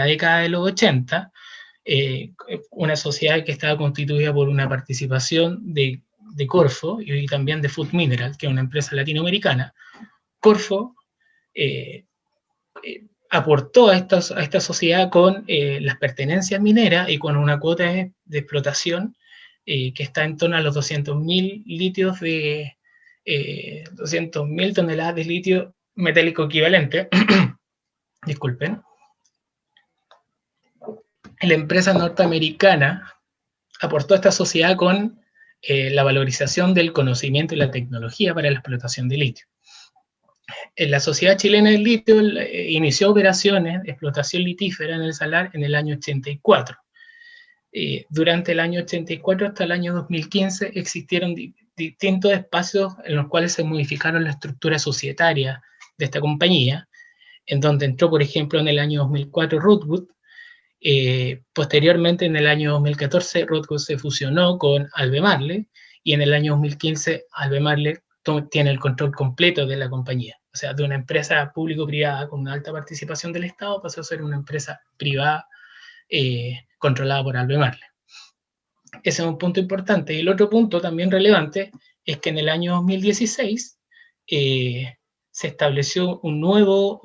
década de los 80, una sociedad que estaba constituida por una participación de Corfo y también de Food Mineral, que es una empresa latinoamericana. Corfo aportó a esta sociedad con las pertenencias mineras y con una cuota de explotación que está en torno a los 200.000 litros de 200.000 toneladas de litio metálico equivalente. Disculpen. La empresa norteamericana aportó a esta sociedad con la valorización del conocimiento y la tecnología para la explotación de litio. La Sociedad Chilena del Litio inició operaciones de explotación litífera en el salar en el año 84. Durante el año 84 hasta el año 2015 existieron distintos espacios en los cuales se modificaron la estructura societaria de esta compañía, en donde entró, por ejemplo, en el año 2004 Rootwood. Posteriormente, en el año 2014, Rootwood se fusionó con Albemarle, y en el año 2015 Albemarle tiene el control completo de la compañía. O sea, de una empresa público-privada con una alta participación del Estado pasó a ser una empresa privada controlada por Albemarle. Ese es un punto importante. Y el otro punto también relevante es que en el año 2016 se estableció un nuevo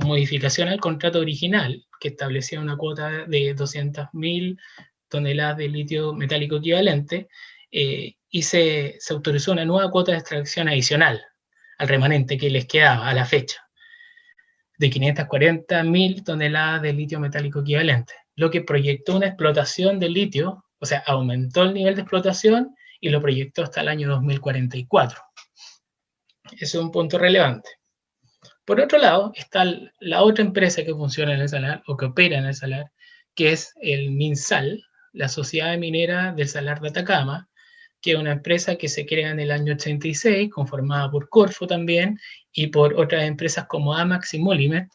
modificación al contrato original que establecía una cuota de 200.000 toneladas de litio metálico equivalente, y se autorizó una nueva cuota de extracción adicional al remanente que les quedaba a la fecha, de 540.000 toneladas de litio metálico equivalente, lo que proyectó una explotación del litio, o sea, aumentó el nivel de explotación y lo proyectó hasta el año 2044. Ese es un punto relevante. Por otro lado, está la otra empresa que funciona en el salar, o que opera en el salar, que es el MinSal, la Sociedad Minera del Salar de Atacama, que es una empresa que se crea en el año 86, conformada por Corfo también, y por otras empresas como Amax y Molimet,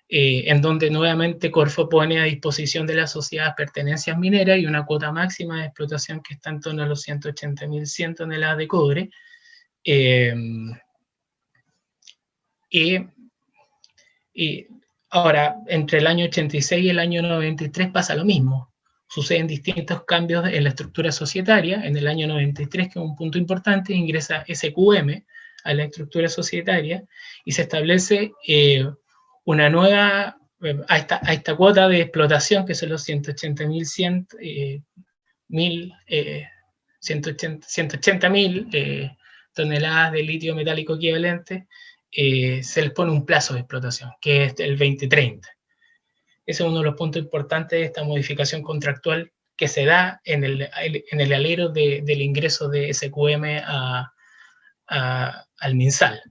en donde nuevamente Corfo pone a disposición de la sociedad pertenencias mineras y una cuota máxima de explotación que está en torno a los 180.100 toneladas de cobre. Y ahora, entre el año 86 y el año 93 pasa lo mismo. Suceden distintos cambios en la estructura societaria. En el año 93, que es un punto importante, ingresa SQM a la estructura societaria y se establece una nueva, a esta cuota de explotación, que son los 180.000 toneladas de litio metálico equivalente. Se les pone un plazo de explotación, que es el 2030. Ese es uno de los puntos importantes de esta modificación contractual que se da en el alero del ingreso de SQM al MinSal.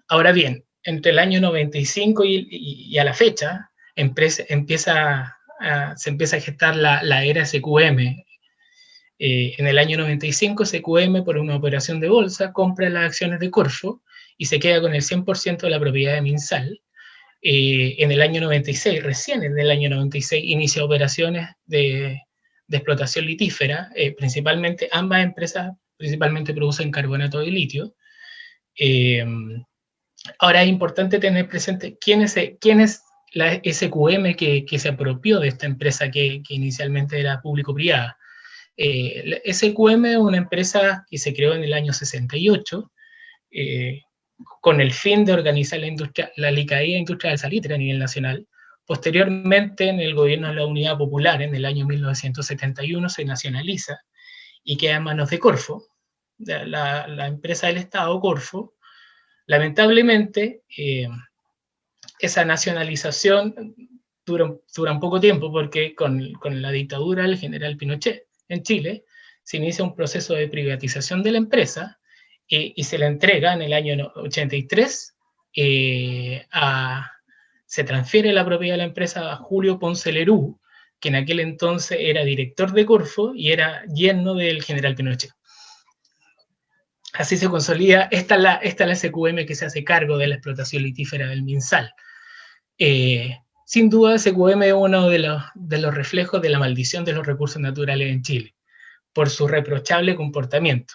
Ahora bien, entre el año 95 y a la fecha, se empieza a gestar la era SQM. En el año 95, SQM, por una operación de bolsa, compra las acciones de Corfo y se queda con el 100% de la propiedad de MinSal. En el año 96, recién en el año 96, inicia operaciones de explotación litífera. Principalmente, ambas empresas principalmente producen carbonato de litio, Ahora es importante tener presente quién es la SQM que se apropió de esta empresa que inicialmente era público-privada. La SQM es una empresa que se creó en el año 68 con el fin de organizar la licaía industrial del salitre a nivel nacional. Posteriormente, en el gobierno de la Unidad Popular, en el año 1971, se nacionaliza y queda en manos de Corfo, la empresa del Estado, Corfo. Lamentablemente, esa nacionalización dura un poco tiempo porque con la dictadura del general Pinochet en Chile se inicia un proceso de privatización de la empresa y se la entrega en el año 83 se transfiere la propiedad de la empresa a Julio Ponce Lerú, que en aquel entonces era director de Corfo y era yerno del general Pinochet. Así se consolida, esta es la SQM que se hace cargo de la explotación litífera del MinSal. Sin duda, SQM es uno de los reflejos de la maldición de los recursos naturales en Chile, por su reprochable comportamiento.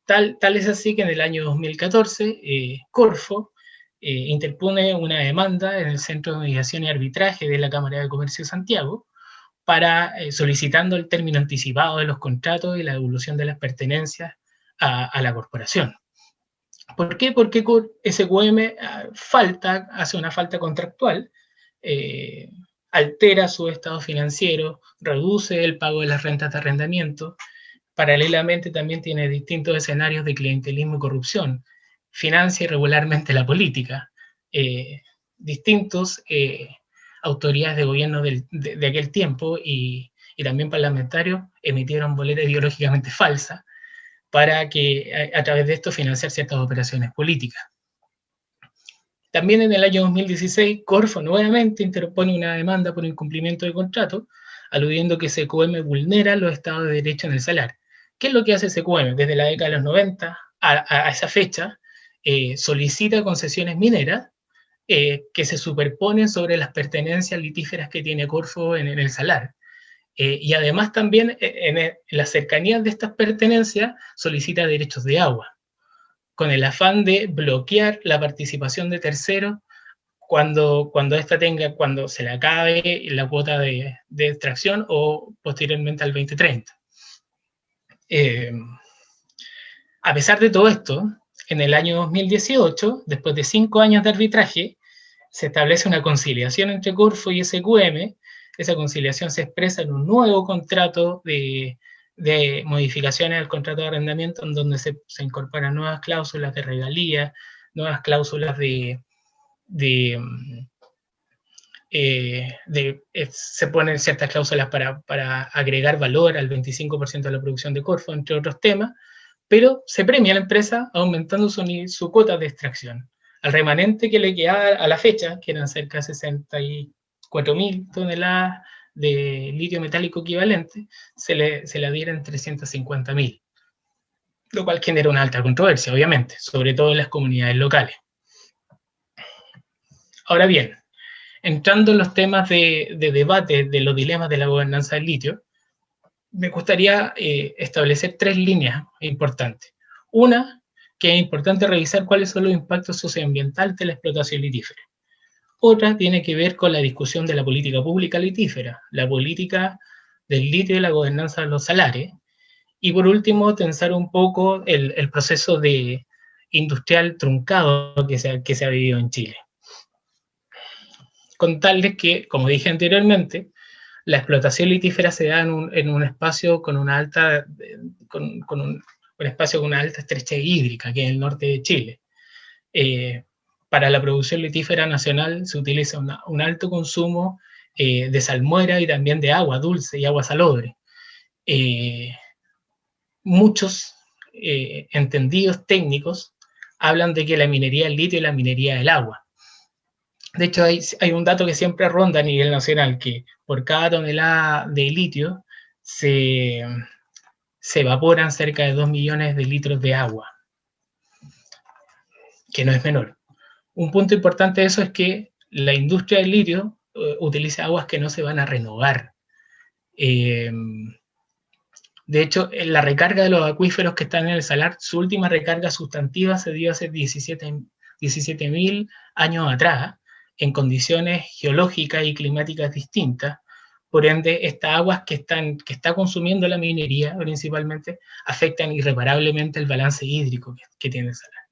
Tal es así que en el año 2014, Corfo interpone una demanda en el Centro de Mediación y Arbitraje de la Cámara de Comercio de Santiago, solicitando el término anticipado de los contratos y la devolución de las pertenencias a la corporación. ¿Por qué? Porque SQM hace una falta contractual, altera su estado financiero, reduce el pago de las rentas de arrendamiento, paralelamente también tiene distintos escenarios de clientelismo y corrupción, financia irregularmente la política, distintos autoridades de gobierno de aquel tiempo y también parlamentarios emitieron boletas ideológicamente falsas para que a través de esto financiar ciertas operaciones políticas. También en el año 2016, Corfo nuevamente interpone una demanda por incumplimiento de contrato, aludiendo que SQM vulnera los estados de derecho en el salar. ¿Qué es lo que hace SQM? Desde la década de los 90 a esa fecha, solicita concesiones mineras que se superponen sobre las pertenencias litíferas que tiene Corfo en el salar. Y además también en las cercanías de estas pertenencias solicita derechos de agua, con el afán de bloquear la participación de terceros cuando se le acabe la cuota de extracción o posteriormente al 2030. A pesar de todo esto, en el año 2018, después de 5 años de arbitraje, se establece una conciliación entre Corfo y SQM. Esa conciliación se expresa en un nuevo contrato de modificaciones al contrato de arrendamiento, en donde se incorporan nuevas cláusulas de regalía, nuevas cláusulas se ponen ciertas cláusulas para agregar valor al 25% de la producción de Corfo, entre otros temas, pero se premia a la empresa aumentando su cuota de extracción. Al remanente que le quedaba a la fecha, que eran cerca de 64.000 toneladas de litio metálico equivalente, se le adhieren 350.000, lo cual genera una alta controversia, obviamente, sobre todo en las comunidades locales. Ahora bien, entrando en los temas de debate de los dilemas de la gobernanza del litio, me gustaría establecer 3 líneas importantes. Una, que es importante revisar cuáles son los impactos socioambientales de la explotación litífera. Otra tiene que ver con la discusión de la política pública litífera, la política del litio y la gobernanza de los salares. Y por último, tensar un poco el proceso industrial truncado que se ha vivido en Chile. Contarles que, como dije anteriormente, la explotación litífera se da en un espacio con una alta estrechez hídrica, que es el norte de Chile. Para la producción litífera nacional se utiliza un alto consumo de salmuera y también de agua dulce y agua salobre. Muchos entendidos técnicos hablan de que la minería del litio es la minería del agua. De hecho, hay un dato que siempre ronda a nivel nacional, que por cada tonelada de litio se evaporan cerca de 2 millones de litros de agua, que no es menor. Un punto importante de eso es que la industria del litio utiliza aguas que no se van a renovar. De hecho, la recarga de los acuíferos que están en el salar, su última recarga sustantiva se dio hace 17.000 años atrás, en condiciones geológicas y climáticas distintas. Por ende, estas aguas que está consumiendo la minería principalmente afectan irreparablemente el balance hídrico que tiene el salar,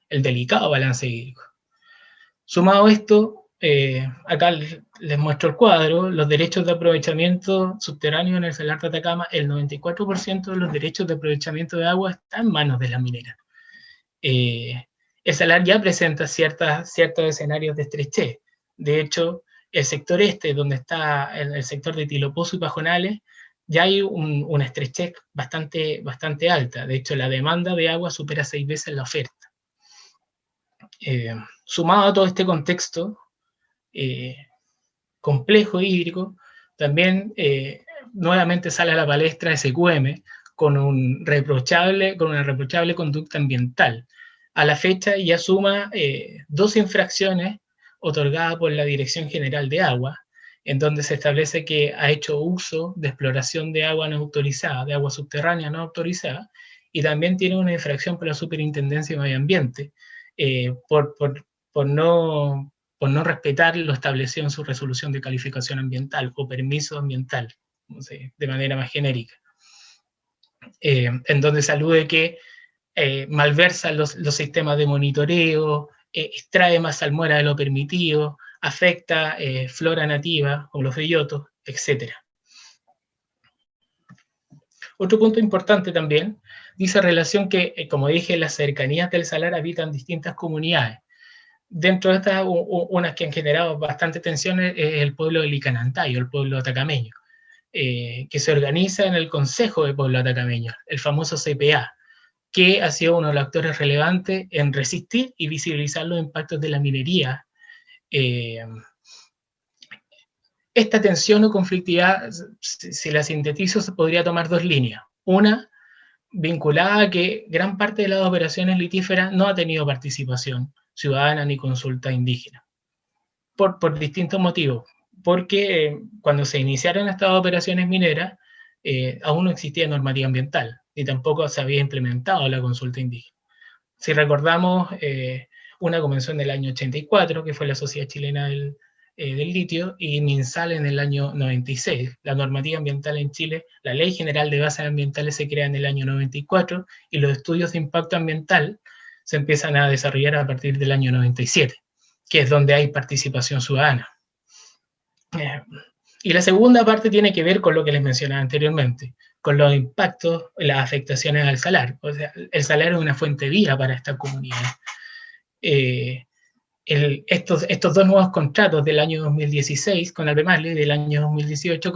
el delicado balance hídrico. Sumado a esto, acá les muestro el cuadro, los derechos de aprovechamiento subterráneo en el salar de Atacama, el 94% de los derechos de aprovechamiento de agua están en manos de la minera. El salar ya presenta ciertos escenarios de estrechez. De hecho, el sector este, donde está el sector de Tilopozo y Pajonales, ya hay una estrechez bastante alta. De hecho, la demanda de agua supera 6 veces la oferta. Sumado a todo este contexto complejo hídrico, también nuevamente sale a la palestra SQM con una reprochable conducta ambiental. A la fecha ya suma 2 infracciones otorgadas por la Dirección General de Agua, en donde se establece que ha hecho uso de exploración de agua no autorizada, de agua subterránea no autorizada, y también tiene una infracción por la Superintendencia de Medio Ambiente, por no respetar lo establecido en su resolución de calificación ambiental o permiso ambiental, no sé, de manera más genérica, en donde se alude que malversa los sistemas de monitoreo, extrae más salmuera de lo permitido, afecta flora nativa, como los bellotos, etc. Otro punto importante también, dice relación que, como dije, en las cercanías del salar habitan distintas comunidades. Dentro de estas, unas que han generado bastante tensiones es el pueblo de Licanantayo, el pueblo atacameño, que se organiza en el Consejo de Pueblo Atacameño, el famoso CPA, que ha sido uno de los actores relevantes en resistir y visibilizar los impactos de la minería. Esta tensión o conflictividad, si la sintetizo, se podría tomar 2 líneas. Una, vinculada a que gran parte de las operaciones litíferas no ha tenido participación ciudadana ni consulta indígena, por distintos motivos. Porque cuando se iniciaron estas operaciones mineras, aún no existía normativa ambiental, ni tampoco se había implementado la consulta indígena. Si recordamos, una comenzó en el año 84, que fue la Sociedad Chilena del Litio, y MinSal en el año 96. La normativa ambiental en Chile, la Ley General de Bases Ambientales se crea en el año 94, y los estudios de impacto ambiental se empiezan a desarrollar a partir del año 97, que es donde hay participación ciudadana. Y la segunda parte tiene que ver con lo que les mencionaba anteriormente, con los impactos, las afectaciones al salar. O sea, el salar es una fuente viva para esta comunidad. Estos 2 nuevos contratos del año 2016 con Albemarle y del año 2018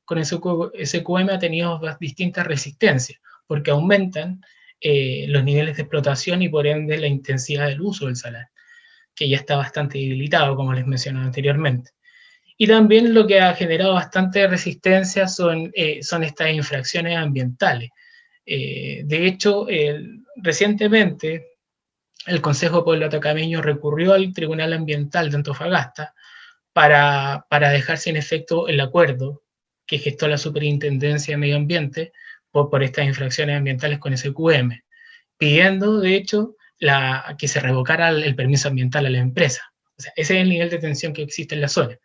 con SQM ha tenido distintas resistencias, porque aumentan los niveles de explotación y por ende la intensidad del uso del salar, que ya está bastante debilitado, como les mencionaba anteriormente. Y también lo que ha generado bastante resistencia son estas infracciones ambientales. De hecho, recientemente el Consejo de Pueblo Atacameño recurrió al Tribunal Ambiental de Antofagasta para dejar sin efecto el acuerdo que gestó la Superintendencia de Medio Ambiente por estas infracciones ambientales con SQM, pidiendo, de hecho, que se revocara el permiso ambiental a la empresa. O sea, ese es el nivel de tensión que existe en la zona.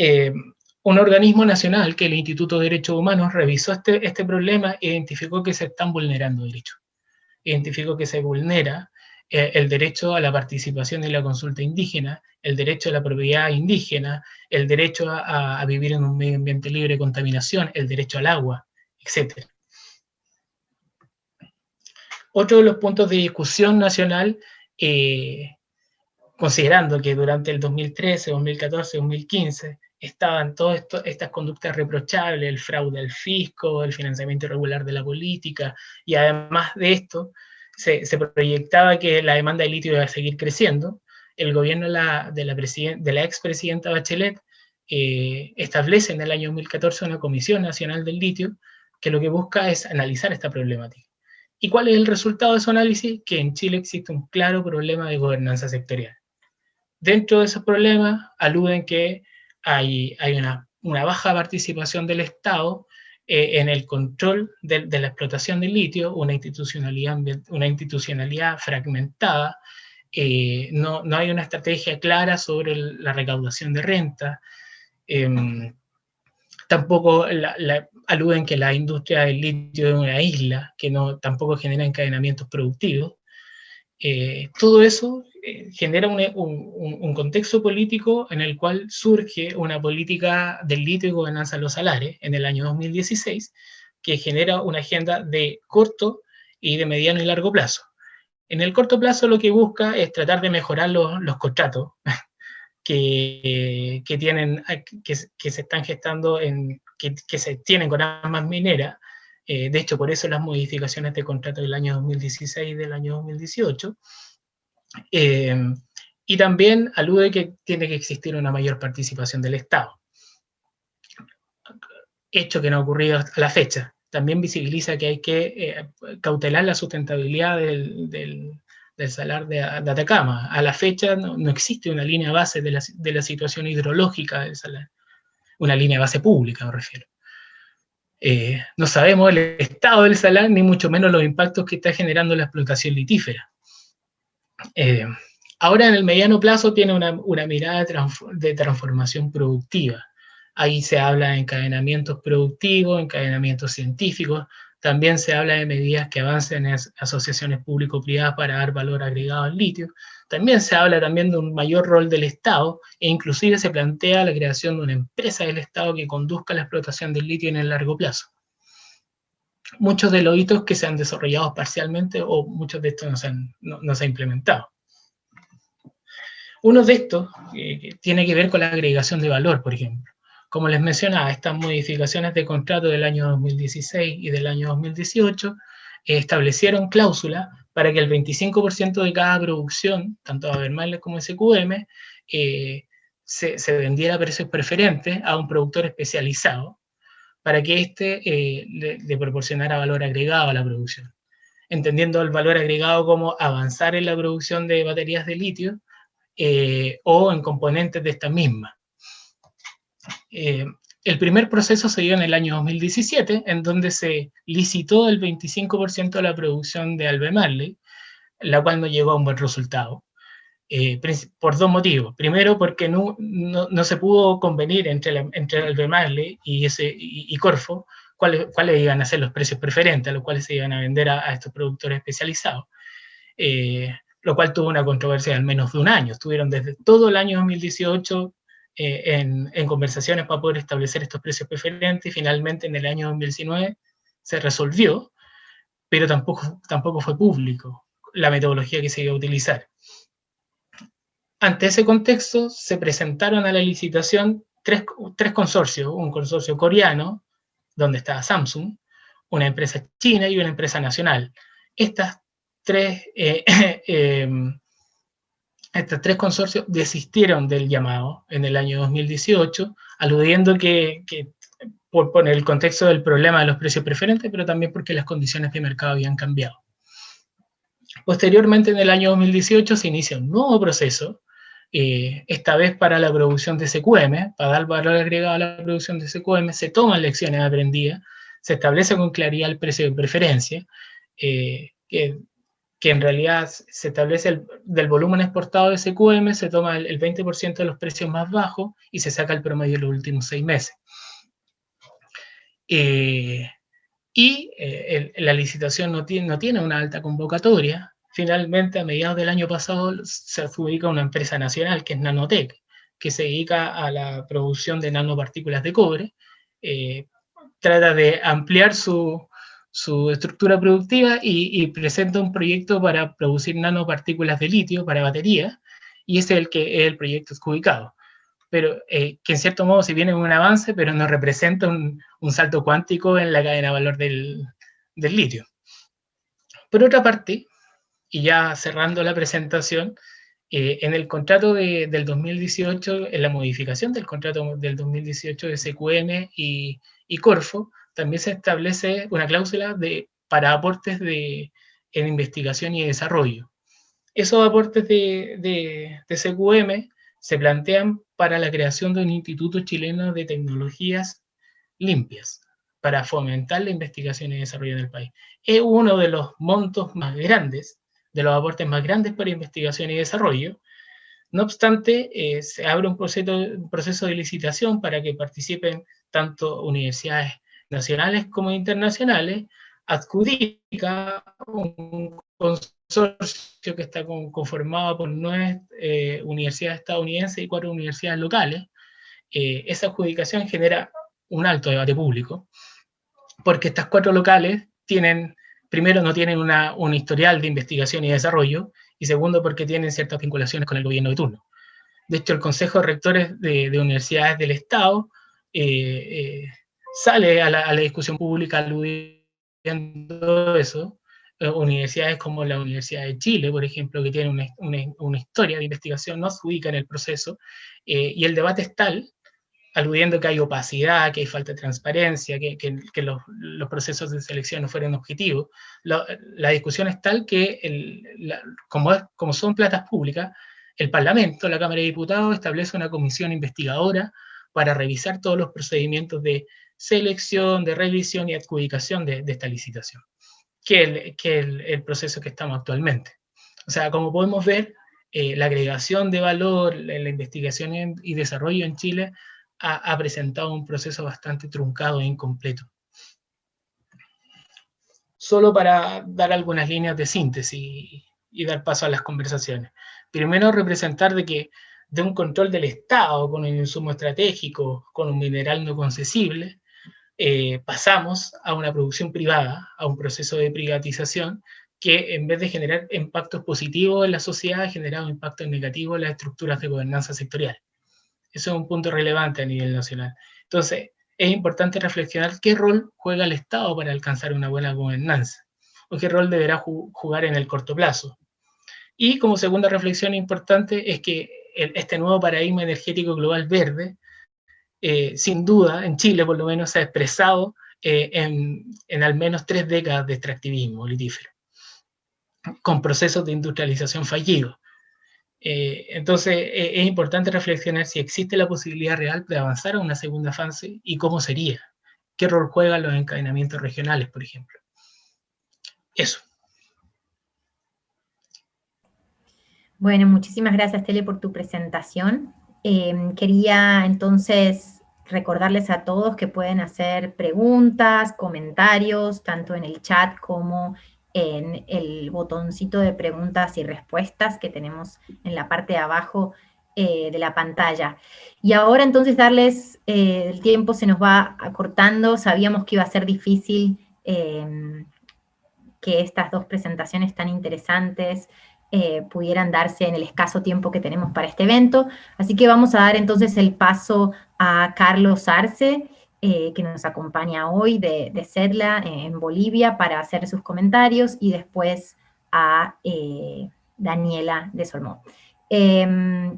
Un organismo nacional, que el Instituto de Derechos Humanos, revisó este problema e identificó que se están vulnerando derechos. Identificó que se vulnera el derecho a la participación en la consulta indígena, el derecho a la propiedad indígena, el derecho a vivir en un medio ambiente libre de contaminación, el derecho al agua, etc. Otro de los puntos de discusión nacional, considerando que durante el 2013, 2014, 2015 estaban todas estas conductas reprochables, el fraude al fisco, el financiamiento irregular de la política, y además de esto, se proyectaba que la demanda de litio iba a seguir creciendo. El gobierno de la expresidenta Bachelet establece en el año 2014 una Comisión Nacional del Litio, que lo que busca es analizar esta problemática. ¿Y cuál es el resultado de su análisis? Que en Chile existe un claro problema de gobernanza sectorial. Dentro de esos problemas aluden que hay una baja participación del Estado en el control de la explotación del litio, una institucionalidad fragmentada, no hay una estrategia clara sobre la recaudación de renta. Tampoco aluden que la industria del litio es una isla, que tampoco genera encadenamientos productivos. Todo eso genera un contexto político en el cual surge una política del litio y gobernanza de los salares en el año 2016, que genera una agenda de corto y de mediano y largo plazo. En el corto plazo lo que busca es tratar de mejorar los contratos que se están gestando, que se tienen con armas mineras. De hecho, por eso las modificaciones de contrato del año 2016 y del año 2018. Y también alude que tiene que existir una mayor participación del Estado. Hecho que no ha ocurrido hasta la fecha. También visibiliza que hay que cautelar la sustentabilidad del salar de Atacama. A la fecha no existe una línea base de la situación hidrológica del salar. Una línea base pública, me refiero. No sabemos el estado del salar, ni mucho menos los impactos que está generando la explotación litífera. Ahora en el mediano plazo tiene una mirada de transformación productiva. Ahí se habla de encadenamientos productivos, encadenamientos científicos, también se habla de medidas que avancen en asociaciones público-privadas para dar valor agregado al litio. También se habla también de un mayor rol del Estado, e inclusive se plantea la creación de una empresa del Estado que conduzca la explotación del litio en el largo plazo. Muchos de los hitos que se han desarrollado parcialmente, o muchos de estos no se han implementado. Uno de estos tiene que ver con la agregación de valor, por ejemplo. Como les mencionaba, estas modificaciones de contrato del año 2016 y del año 2018 establecieron cláusulas para que el 25% de cada producción, tanto Albemarle como SQM, se vendiera a precios preferentes a un productor especializado, para que éste le proporcionara valor agregado a la producción. Entendiendo el valor agregado como avanzar en la producción de baterías de litio, o en componentes de esta misma. El primer proceso se dio en el año 2017, en donde se licitó el 25% de la producción de Albemarle, la cual no llegó a un buen resultado, por dos motivos. Primero, porque no se pudo convenir entre Albemarle y Corfo cuáles iban a ser los precios preferentes a los cuales se iban a vender a estos productores especializados. Lo cual tuvo una controversia de al menos de un año. Estuvieron desde todo el año 2018 en conversaciones para poder establecer estos precios preferentes, y finalmente en el año 2019 se resolvió, pero tampoco fue público la metodología que se iba a utilizar. Ante ese contexto, se presentaron a la licitación tres consorcios: un consorcio coreano, donde estaba Samsung, una empresa china y una empresa nacional. Estos tres consorcios desistieron del llamado en el año 2018, aludiendo que por el contexto del problema de los precios preferentes, pero también porque las condiciones de mercado habían cambiado. Posteriormente, en el año 2018, se inicia un nuevo proceso, esta vez para la producción de SQM. Para dar valor agregado a la producción de SQM, se toman lecciones aprendidas, se establece con claridad el precio de preferencia, que en realidad se establece del volumen exportado de SQM, se toma el 20% de los precios más bajos y se saca el promedio de los últimos 6 meses. La licitación no tiene una alta convocatoria. Finalmente, a mediados del año pasado, se adjudica una empresa nacional, que es Nanotech, que se dedica a la producción de nanopartículas de cobre. Trata de ampliar su estructura productiva y presenta un proyecto para producir nanopartículas de litio para baterías, y ese es el proyecto adjudicado. Pero que en cierto modo, si bien es un avance, pero no representa un salto cuántico en la cadena de valor del litio. Por otra parte, y ya cerrando la presentación, en el contrato del 2018, en la modificación del contrato del 2018 de SQM y Corfo, también se establece una cláusula para aportes en investigación y desarrollo. Esos aportes de SQM se plantean para la creación de un Instituto Chileno de Tecnologías Limpias, para fomentar la investigación y desarrollo en el país. Es uno de los montos más grandes, de los aportes más grandes para investigación y desarrollo. No obstante, se abre un proceso de licitación para que participen tanto universidades nacionales como internacionales, adjudica un consorcio que está conformado por 9 universidades estadounidenses y 4 universidades locales. Esa adjudicación genera un alto debate público, porque estas 4 locales primero no tienen un historial de investigación y desarrollo, y segundo porque tienen ciertas vinculaciones con el gobierno de turno. De hecho, el Consejo de Rectores de Universidades del Estado sale a la discusión pública aludiendo eso. Universidades como la Universidad de Chile, por ejemplo, que tiene una historia de investigación, no adjudican el proceso, y el debate es tal, aludiendo que hay opacidad, que hay falta de transparencia, que los procesos de selección no fueron objetivos. La discusión es tal que, como son platas públicas, el Parlamento, la Cámara de Diputados, establece una comisión investigadora para revisar todos los procedimientos de selección, de revisión y adjudicación de esta licitación, que el proceso que estamos actualmente. O sea, como podemos ver, la agregación de valor en la investigación y desarrollo en Chile ha presentado un proceso bastante truncado e incompleto. Solo para dar algunas líneas de síntesis y dar paso a las conversaciones. Primero, representar de un control del Estado con un insumo estratégico, con un mineral no concesible, pasamos a una producción privada, a un proceso de privatización que, en vez de generar impactos positivos en la sociedad, ha generado impactos negativos en las estructuras de gobernanza sectorial. Eso es un punto relevante a nivel nacional. Entonces, es importante reflexionar qué rol juega el Estado para alcanzar una buena gobernanza, o qué rol deberá jugar en el corto plazo. Y como segunda reflexión importante es que este nuevo paradigma energético global verde, sin duda, en Chile por lo menos, se ha expresado en al menos 3 décadas de extractivismo litífero, con procesos de industrialización fallidos. Entonces, es importante reflexionar si existe la posibilidad real de avanzar a una segunda fase y cómo sería. ¿Qué rol juegan los encadenamientos regionales, por ejemplo? Eso. Bueno, muchísimas gracias, Tele, por tu presentación. Quería entonces recordarles a todos que pueden hacer preguntas, comentarios, tanto en el chat como en el botoncito de preguntas y respuestas que tenemos en la parte de abajo de la pantalla. Y ahora entonces darles, el tiempo se nos va acortando, sabíamos que iba a ser difícil que estas 2 presentaciones tan interesantes pudieran darse en el escaso tiempo que tenemos para este evento. Así que vamos a dar entonces el paso a Carlos Arce, que nos acompaña hoy de CEDLA en Bolivia para hacer sus comentarios, y después a Daniela de Solmó.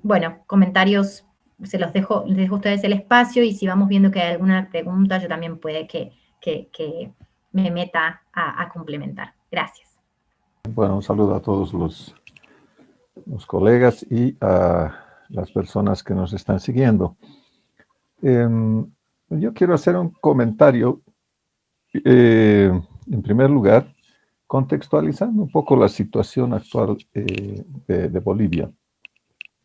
Bueno, comentarios, les dejo a ustedes el espacio, y si vamos viendo que hay alguna pregunta, yo también puede que me meta a complementar. Gracias. Bueno, un saludo a todos los colegas y a las personas que nos están siguiendo. Yo quiero hacer un comentario, en primer lugar, contextualizando un poco la situación actual de Bolivia,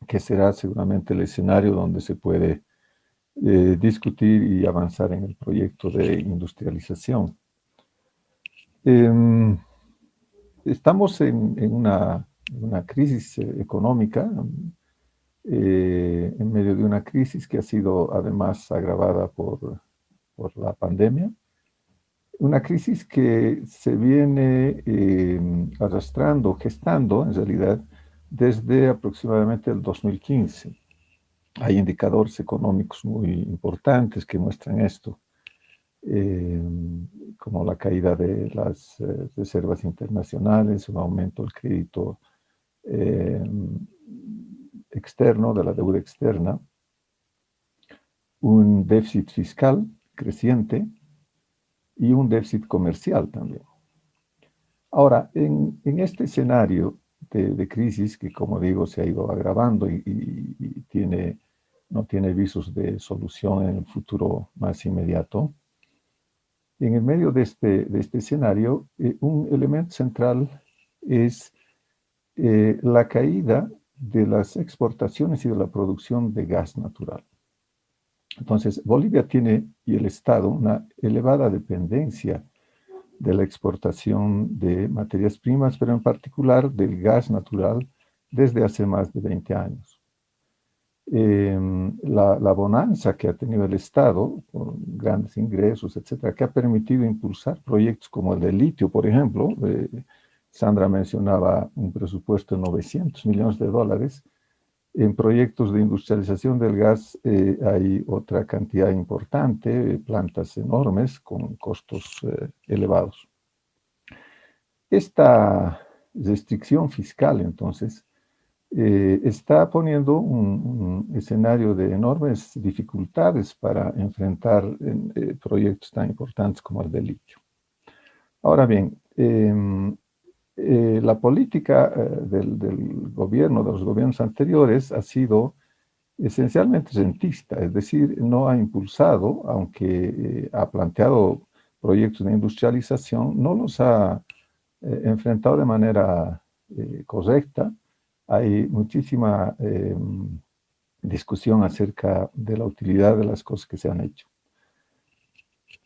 que será seguramente el escenario donde se puede discutir y avanzar en el proyecto de industrialización. Estamos en una crisis económica, en medio de una crisis que ha sido además agravada por la pandemia. Una crisis que se viene arrastrando, gestando en realidad, desde aproximadamente el 2015. Hay indicadores económicos muy importantes que muestran esto, como la caída de las reservas internacionales, un aumento del crédito externo, de la deuda externa, un déficit fiscal creciente y un déficit comercial también. Ahora, en este escenario de crisis que, como digo, se ha ido agravando y no tiene visos de solución en el futuro más inmediato, En el medio de este escenario, un elemento central es la caída de las exportaciones y de la producción de gas natural. Entonces, Bolivia tiene, y el Estado, una elevada dependencia de la exportación de materias primas, pero en particular del gas natural desde hace más de 20 años. La bonanza que ha tenido el Estado, con grandes ingresos, etcétera, que ha permitido impulsar proyectos como el de litio, por ejemplo. Sandra mencionaba un presupuesto de 900 millones de dólares. En proyectos de industrialización del gas hay otra cantidad importante, plantas enormes con costos elevados. Esta restricción fiscal, entonces, está poniendo un escenario de enormes dificultades para enfrentar proyectos tan importantes como el de litio. Ahora bien, la política del gobierno, de los gobiernos anteriores, ha sido esencialmente rentista, es decir, no ha impulsado, aunque ha planteado proyectos de industrialización, no los ha enfrentado de manera correcta. Hay muchísima discusión acerca de la utilidad de las cosas que se han hecho.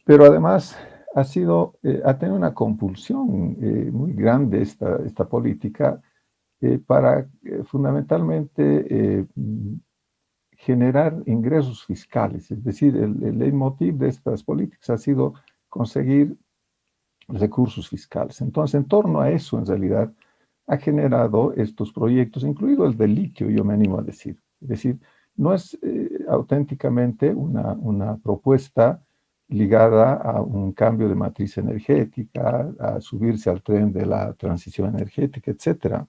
Pero además ha tenido una compulsión muy grande esta política para fundamentalmente generar ingresos fiscales. Es decir, el leitmotiv de estas políticas ha sido conseguir recursos fiscales. Entonces, en torno a eso, en realidad, ha generado estos proyectos, incluido el de litio, yo me animo a decir. Es decir, no es auténticamente una propuesta ligada a un cambio de matriz energética, a subirse al tren de la transición energética, etc.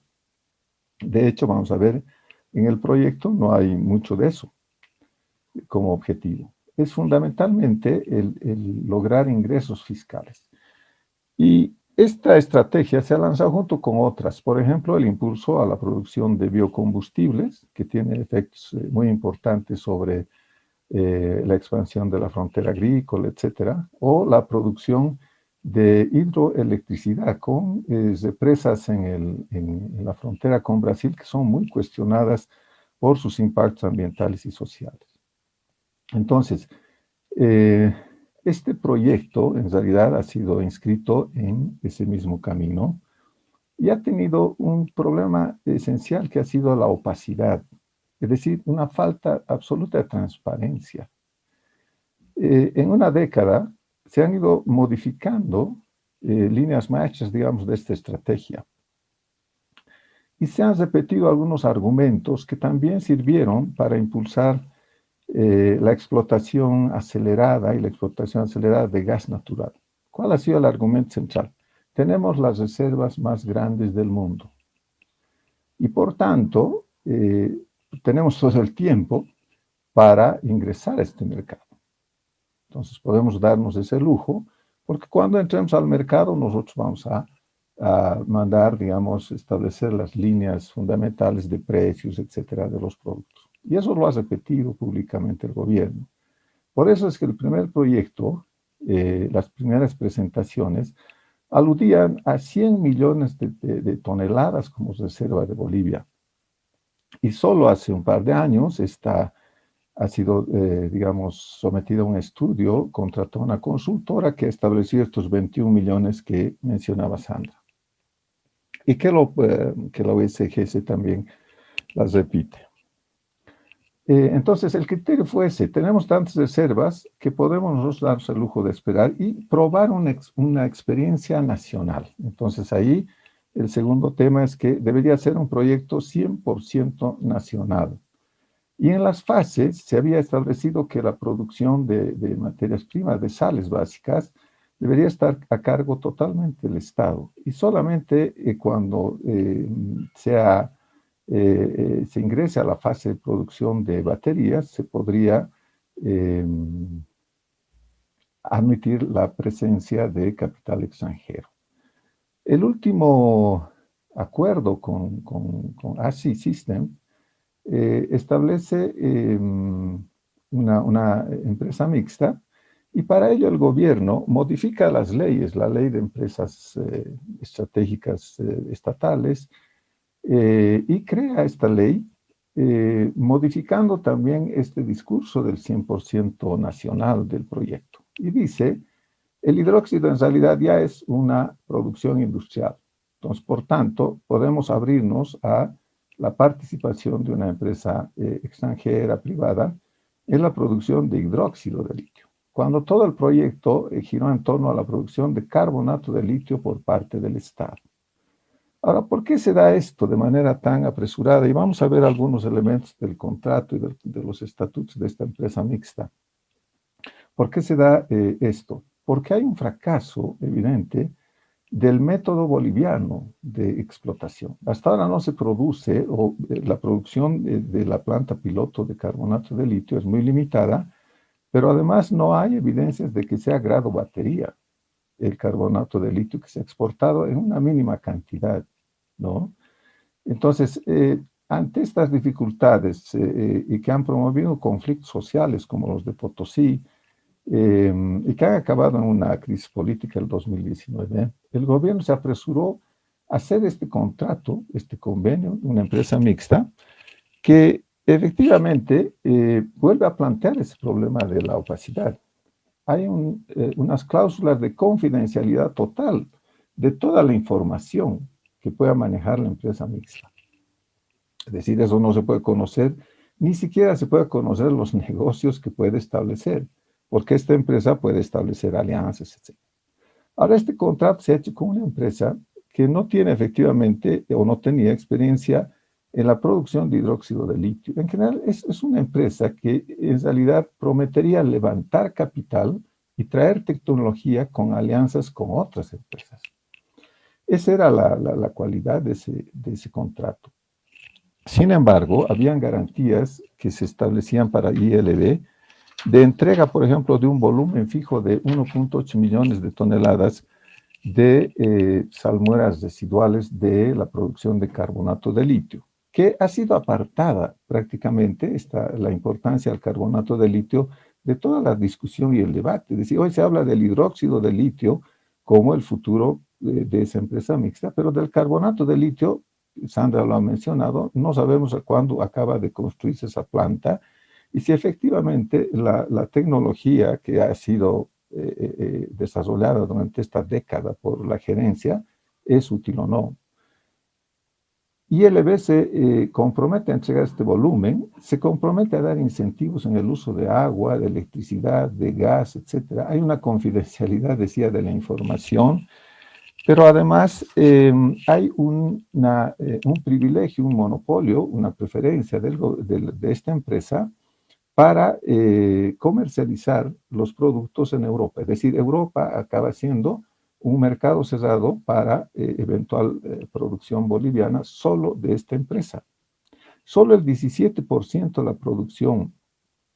De hecho, vamos a ver, en el proyecto no hay mucho de eso como objetivo. Es fundamentalmente el lograr ingresos fiscales. Y esta estrategia se ha lanzado junto con otras, por ejemplo, el impulso a la producción de biocombustibles, que tiene efectos muy importantes sobre la expansión de la frontera agrícola, etcétera, o la producción de hidroelectricidad con represas en la frontera con Brasil, que son muy cuestionadas por sus impactos ambientales y sociales. Entonces, este proyecto en realidad ha sido inscrito en ese mismo camino y ha tenido un problema esencial que ha sido la opacidad, es decir, una falta absoluta de transparencia. En una década se han ido modificando líneas maestras, digamos, de esta estrategia. Y se han repetido algunos argumentos que también sirvieron para impulsar la explotación acelerada y la explotación acelerada de gas natural. ¿Cuál ha sido el argumento central? Tenemos las reservas más grandes del mundo y por tanto tenemos todo el tiempo para ingresar a este mercado. Entonces podemos darnos ese lujo porque cuando entremos al mercado nosotros vamos a mandar, digamos, establecer las líneas fundamentales de precios, etcétera, de los productos. Y eso lo ha repetido públicamente el gobierno. Por eso es que el primer proyecto, las primeras presentaciones, aludían a 100 millones de toneladas como reserva de Bolivia. Y solo hace un par de años ha sido, digamos, sometida a un estudio, contrató a una consultora que estableció estos 21 millones que mencionaba Sandra. Y que la OSGS también las repite. Entonces, el criterio fue ese. Tenemos tantas reservas que podemos nosotros darnos el lujo de esperar y probar una experiencia nacional. Entonces, ahí el segundo tema es que debería ser un proyecto 100% nacional. Y en las fases se había establecido que la producción de materias primas, de sales básicas, debería estar a cargo totalmente del Estado. Y solamente cuando se ingrese a la fase de producción de baterías, se podría admitir la presencia de capital extranjero. El último acuerdo con ASI System establece una empresa mixta Y para ello el gobierno modifica las leyes, la ley de empresas estratégicas estatales, y crea esta ley, modificando también este discurso del 100% nacional del proyecto. Y dice, el hidróxido en realidad ya es una producción industrial. Entonces, por tanto, podemos abrirnos a la participación de una empresa extranjera, privada, en la producción de hidróxido de litio, cuando todo el proyecto giró en torno a la producción de carbonato de litio por parte del Estado. Ahora, ¿por qué se da esto de manera tan apresurada? Y vamos a ver algunos elementos del contrato y de los estatutos de esta empresa mixta. ¿Por qué se da esto? Porque hay un fracaso evidente del método boliviano de explotación. Hasta ahora no se produce, o la producción de la planta piloto de carbonato de litio es muy limitada, pero además no hay evidencias de que sea grado batería el carbonato de litio que se ha exportado en una mínima cantidad, ¿no? Entonces, ante estas dificultades y que han promovido conflictos sociales como los de Potosí, y que han acabado en una crisis política el 2019, el gobierno se apresuró a hacer este contrato, este convenio, una empresa mixta, que efectivamente vuelve a plantear ese problema de la opacidad. Hay unas cláusulas de confidencialidad total de toda la información que pueda manejar la empresa mixta. Es decir, eso no se puede conocer, ni siquiera se puede conocer los negocios que puede establecer, porque esta empresa puede establecer alianzas, etc. Ahora, este contrato se ha hecho con una empresa que no tiene efectivamente o no tenía experiencia en la producción de hidróxido de litio. En general, es una empresa que en realidad prometería levantar capital y traer tecnología con alianzas con otras empresas. Esa era la cualidad de ese contrato. Sin embargo, habían garantías que se establecían para ILB de entrega, por ejemplo, de un volumen fijo de 1.8 millones de toneladas de salmueras residuales de la producción de carbonato de litio, que ha sido apartada prácticamente, la importancia del carbonato de litio, de toda la discusión y el debate. Es decir, hoy se habla del hidróxido de litio como el futuro de esa empresa mixta, pero del carbonato de litio, Sandra lo ha mencionado, no sabemos a cuándo acaba de construirse esa planta y si efectivamente la tecnología que ha sido desarrollada durante esta década por la gerencia es útil o no. ILB se compromete a entregar este volumen, se compromete a dar incentivos en el uso de agua, de electricidad, de gas, etc. Hay una confidencialidad, decía, de la información, pero además hay un privilegio, un monopolio, una preferencia de esta empresa para comercializar los productos en Europa. Es decir, Europa acaba siendo un mercado cerrado para eventual producción boliviana solo de esta empresa. Solo el 17% de la producción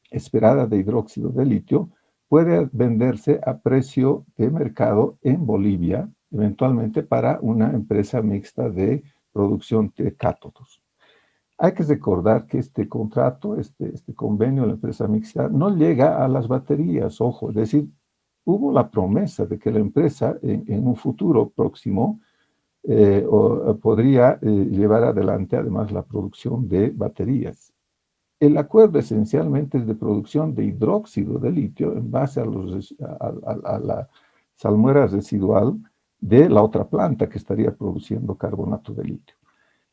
esperada de hidróxido de litio puede venderse a precio de mercado en Bolivia, eventualmente para una empresa mixta de producción de cátodos. Hay que recordar que este contrato, este convenio de la empresa mixta no llega a las baterías, ojo, es decir, hubo la promesa de que la empresa en un futuro próximo podría llevar adelante además la producción de baterías. El acuerdo esencialmente es de producción de hidróxido de litio en base a la salmuera residual de la otra planta que estaría produciendo carbonato de litio.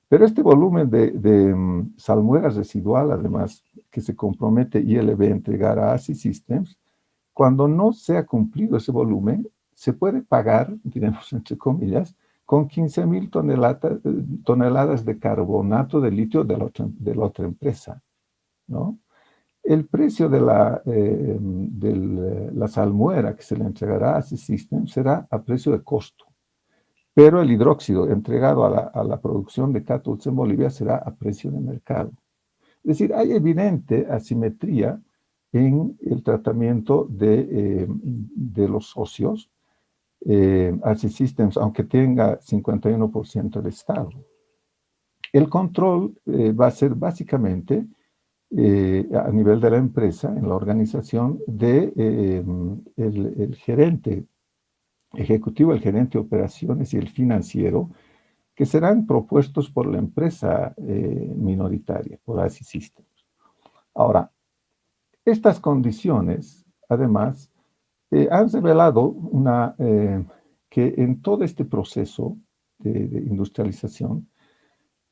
Pero este volumen de salmuera residual, además, que se compromete ILB a entregar a ASI Systems, cuando no se ha cumplido ese volumen, se puede pagar, diremos entre comillas, con 15.000 toneladas de carbonato de litio de la otra empresa, ¿no? El precio de la salmuera que se le entregará a ASI Systems será a precio de costo. Pero el hidróxido entregado a la producción de cátodos en Bolivia será a precio de mercado. Es decir, hay evidente asimetría en el tratamiento de los socios, ASI Systems, aunque tenga 51% del Estado. El control va a ser básicamente a nivel de la empresa, en la organización, el gerente ejecutivo, el gerente de operaciones y el financiero, que serán propuestos por la empresa minoritaria, por ASI Systems. Ahora, estas condiciones, además, han revelado que en todo este proceso de industrialización,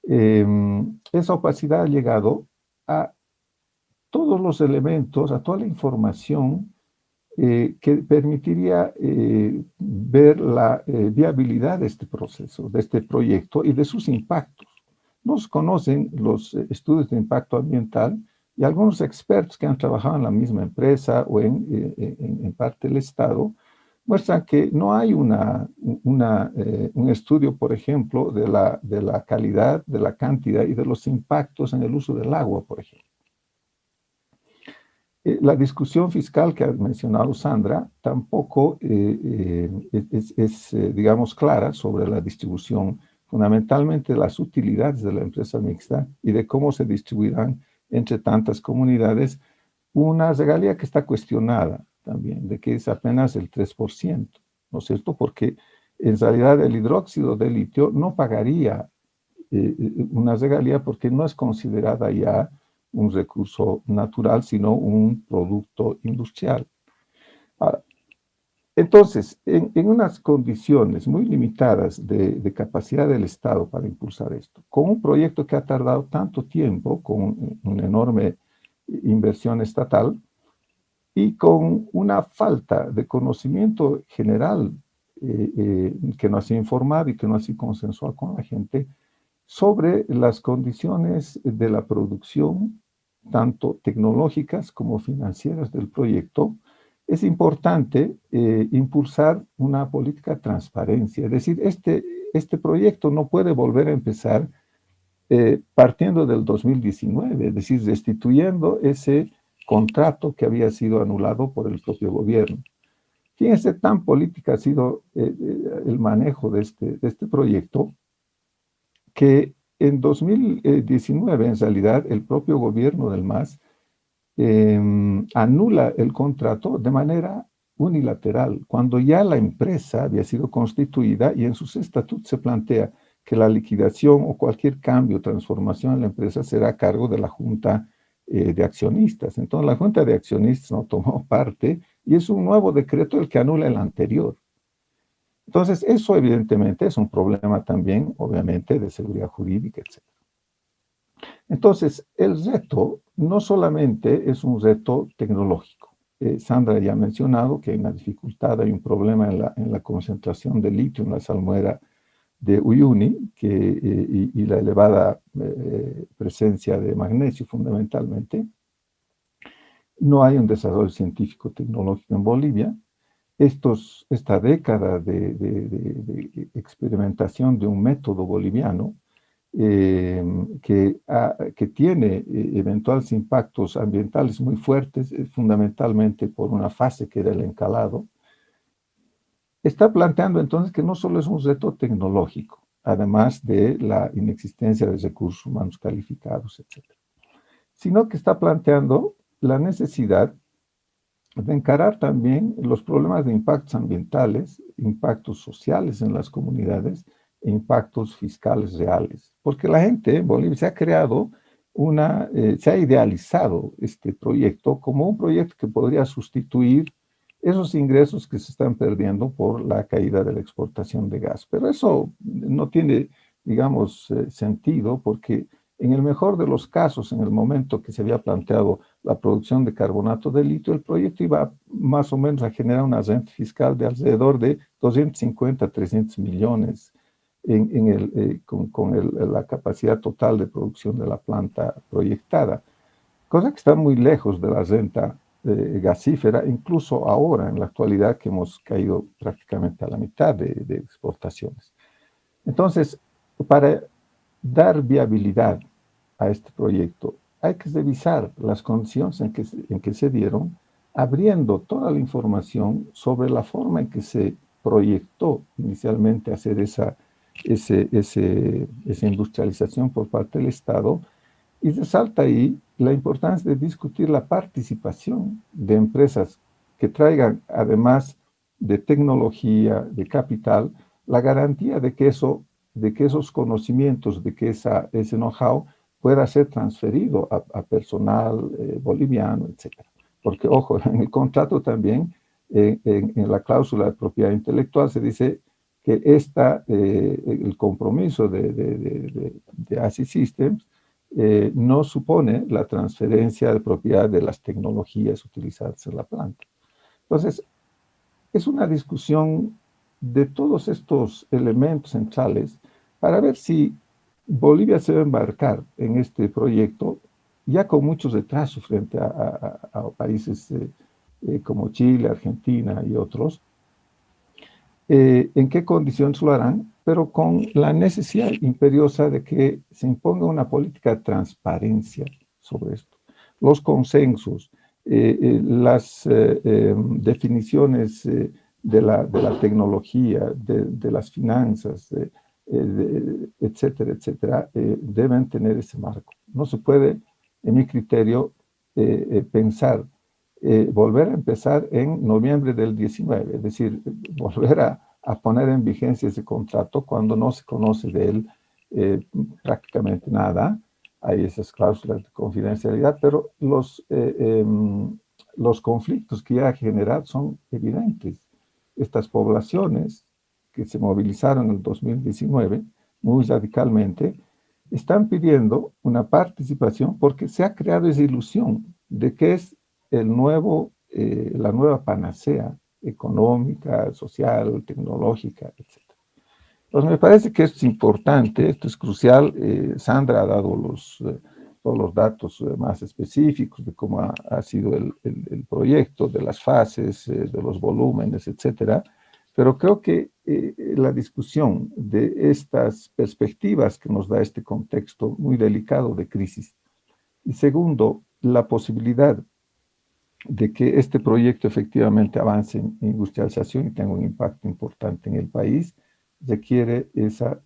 esa opacidad ha llegado a todos los elementos, a toda la información que permitiría ver la viabilidad de este proceso, de este proyecto y de sus impactos. No se conocen los estudios de impacto ambiental y algunos expertos que han trabajado en la misma empresa o en parte del Estado muestran que no hay un estudio, por ejemplo, de la calidad, de la cantidad y de los impactos en el uso del agua, por ejemplo. La discusión fiscal que ha mencionado Sandra tampoco digamos, clara sobre la distribución, fundamentalmente de las utilidades de la empresa mixta y de cómo se distribuirán entre tantas comunidades, una regalía que está cuestionada también, de que es apenas el 3%, ¿no es cierto? Porque en realidad el hidróxido de litio no pagaría una regalía porque no es considerada ya un recurso natural, sino un producto industrial. Ahora, entonces, en unas condiciones muy limitadas de capacidad del Estado para impulsar esto, con un proyecto que ha tardado tanto tiempo, con una enorme inversión estatal, y con una falta de conocimiento general que no ha sido informado y que no ha sido consensuado con la gente, sobre las condiciones de la producción, tanto tecnológicas como financieras del proyecto, es importante impulsar una política de transparencia. Es decir, este proyecto no puede volver a empezar partiendo del 2019, es decir, destituyendo ese contrato que había sido anulado por el propio gobierno. Fíjense, tan política ha sido el manejo de este proyecto, que en 2019, en realidad, el propio gobierno del MAS anula el contrato de manera unilateral, cuando ya la empresa había sido constituida y en sus estatutos se plantea que la liquidación o cualquier cambio o transformación en la empresa será a cargo de la Junta de Accionistas. Entonces, la Junta de Accionistas no tomó parte y es un nuevo decreto el que anula el anterior. Entonces, eso evidentemente es un problema también, obviamente, de seguridad jurídica, etc. Entonces, el reto no solamente es un reto tecnológico. Sandra ya ha mencionado que hay una dificultad, hay un problema en la concentración de litio en la salmuera de Uyuni y la elevada presencia de magnesio fundamentalmente. No hay un desarrollo científico-tecnológico en Bolivia. Esta década de experimentación de un método boliviano que tiene eventuales impactos ambientales muy fuertes, fundamentalmente por una fase que era el encalado, está planteando entonces que no solo es un reto tecnológico, además de la inexistencia de recursos humanos calificados, etc., sino que está planteando la necesidad de encarar también los problemas de impactos ambientales, impactos sociales en las comunidades e impactos fiscales reales. Porque la gente en Bolivia se ha creado se ha idealizado este proyecto como un proyecto que podría sustituir esos ingresos que se están perdiendo por la caída de la exportación de gas. Pero eso no tiene, digamos, sentido porque en el mejor de los casos, en el momento que se había planteado la producción de carbonato de litio, el proyecto iba más o menos a generar una renta fiscal de alrededor de 250 a 300 millones con la capacidad total de producción de la planta proyectada, cosa que está muy lejos de la renta gasífera, incluso ahora, en la actualidad, que hemos caído prácticamente a la mitad de exportaciones. Entonces, para dar viabilidad a este proyecto, hay que revisar las condiciones en que se dieron, abriendo toda la información sobre la forma en que se proyectó inicialmente hacer esa industrialización por parte del Estado Y resalta ahí la importancia de discutir la participación de empresas que traigan, además de tecnología, de capital, la garantía de que esos conocimientos, de que ese know-how pueda ser transferido a personal boliviano, etc. Porque, ojo, en el contrato también, en la cláusula de propiedad intelectual se dice que el compromiso de ASI Systems no supone la transferencia de propiedad de las tecnologías utilizadas en la planta. Entonces, es una discusión de todos estos elementos centrales para ver si Bolivia se va a embarcar en este proyecto ya con muchos retrasos frente a países como Chile, Argentina y otros, en qué condiciones lo harán, pero con la necesidad imperiosa de que se imponga una política de transparencia sobre esto. Los consensos, las definiciones de la tecnología, de las finanzas, etcétera, etcétera, deben tener ese marco. No se puede, en mi criterio, pensar volver a empezar en noviembre del 19, es decir, volver a poner en vigencia ese contrato cuando no se conoce de él prácticamente nada. Hay esas cláusulas de confidencialidad, pero los conflictos que ya ha generado son evidentes. Estas poblaciones que se movilizaron en el 2019 muy radicalmente, están pidiendo una participación porque se ha creado esa ilusión de que es la nueva panacea económica, social, tecnológica, etc. Entonces me parece que esto es importante, esto es crucial. Sandra ha dado todos los datos más específicos de cómo ha sido el proyecto, de las fases, de los volúmenes, etcétera. Pero creo que la discusión de estas perspectivas que nos da este contexto muy delicado de crisis, y segundo, la posibilidad de que este proyecto efectivamente avance en industrialización y tenga un impacto importante en el país, requiere esa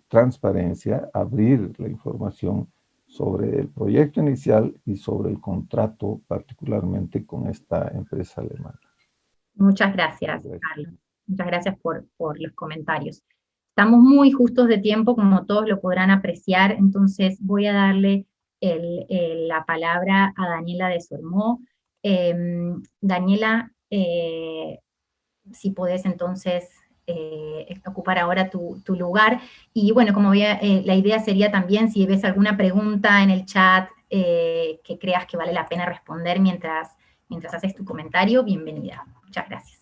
transparencia, abrir la información sobre el proyecto inicial y sobre el contrato, particularmente con esta empresa alemana. Muchas gracias, Carlos. Muchas gracias por los comentarios. Estamos muy justos de tiempo, como todos lo podrán apreciar, entonces voy a darle la palabra a Daniela de Sormó. Daniela, si podés entonces ocupar ahora tu lugar. Y bueno, como la idea sería también, si ves alguna pregunta en el chat que creas que vale la pena responder mientras haces tu comentario, bienvenida. Muchas gracias.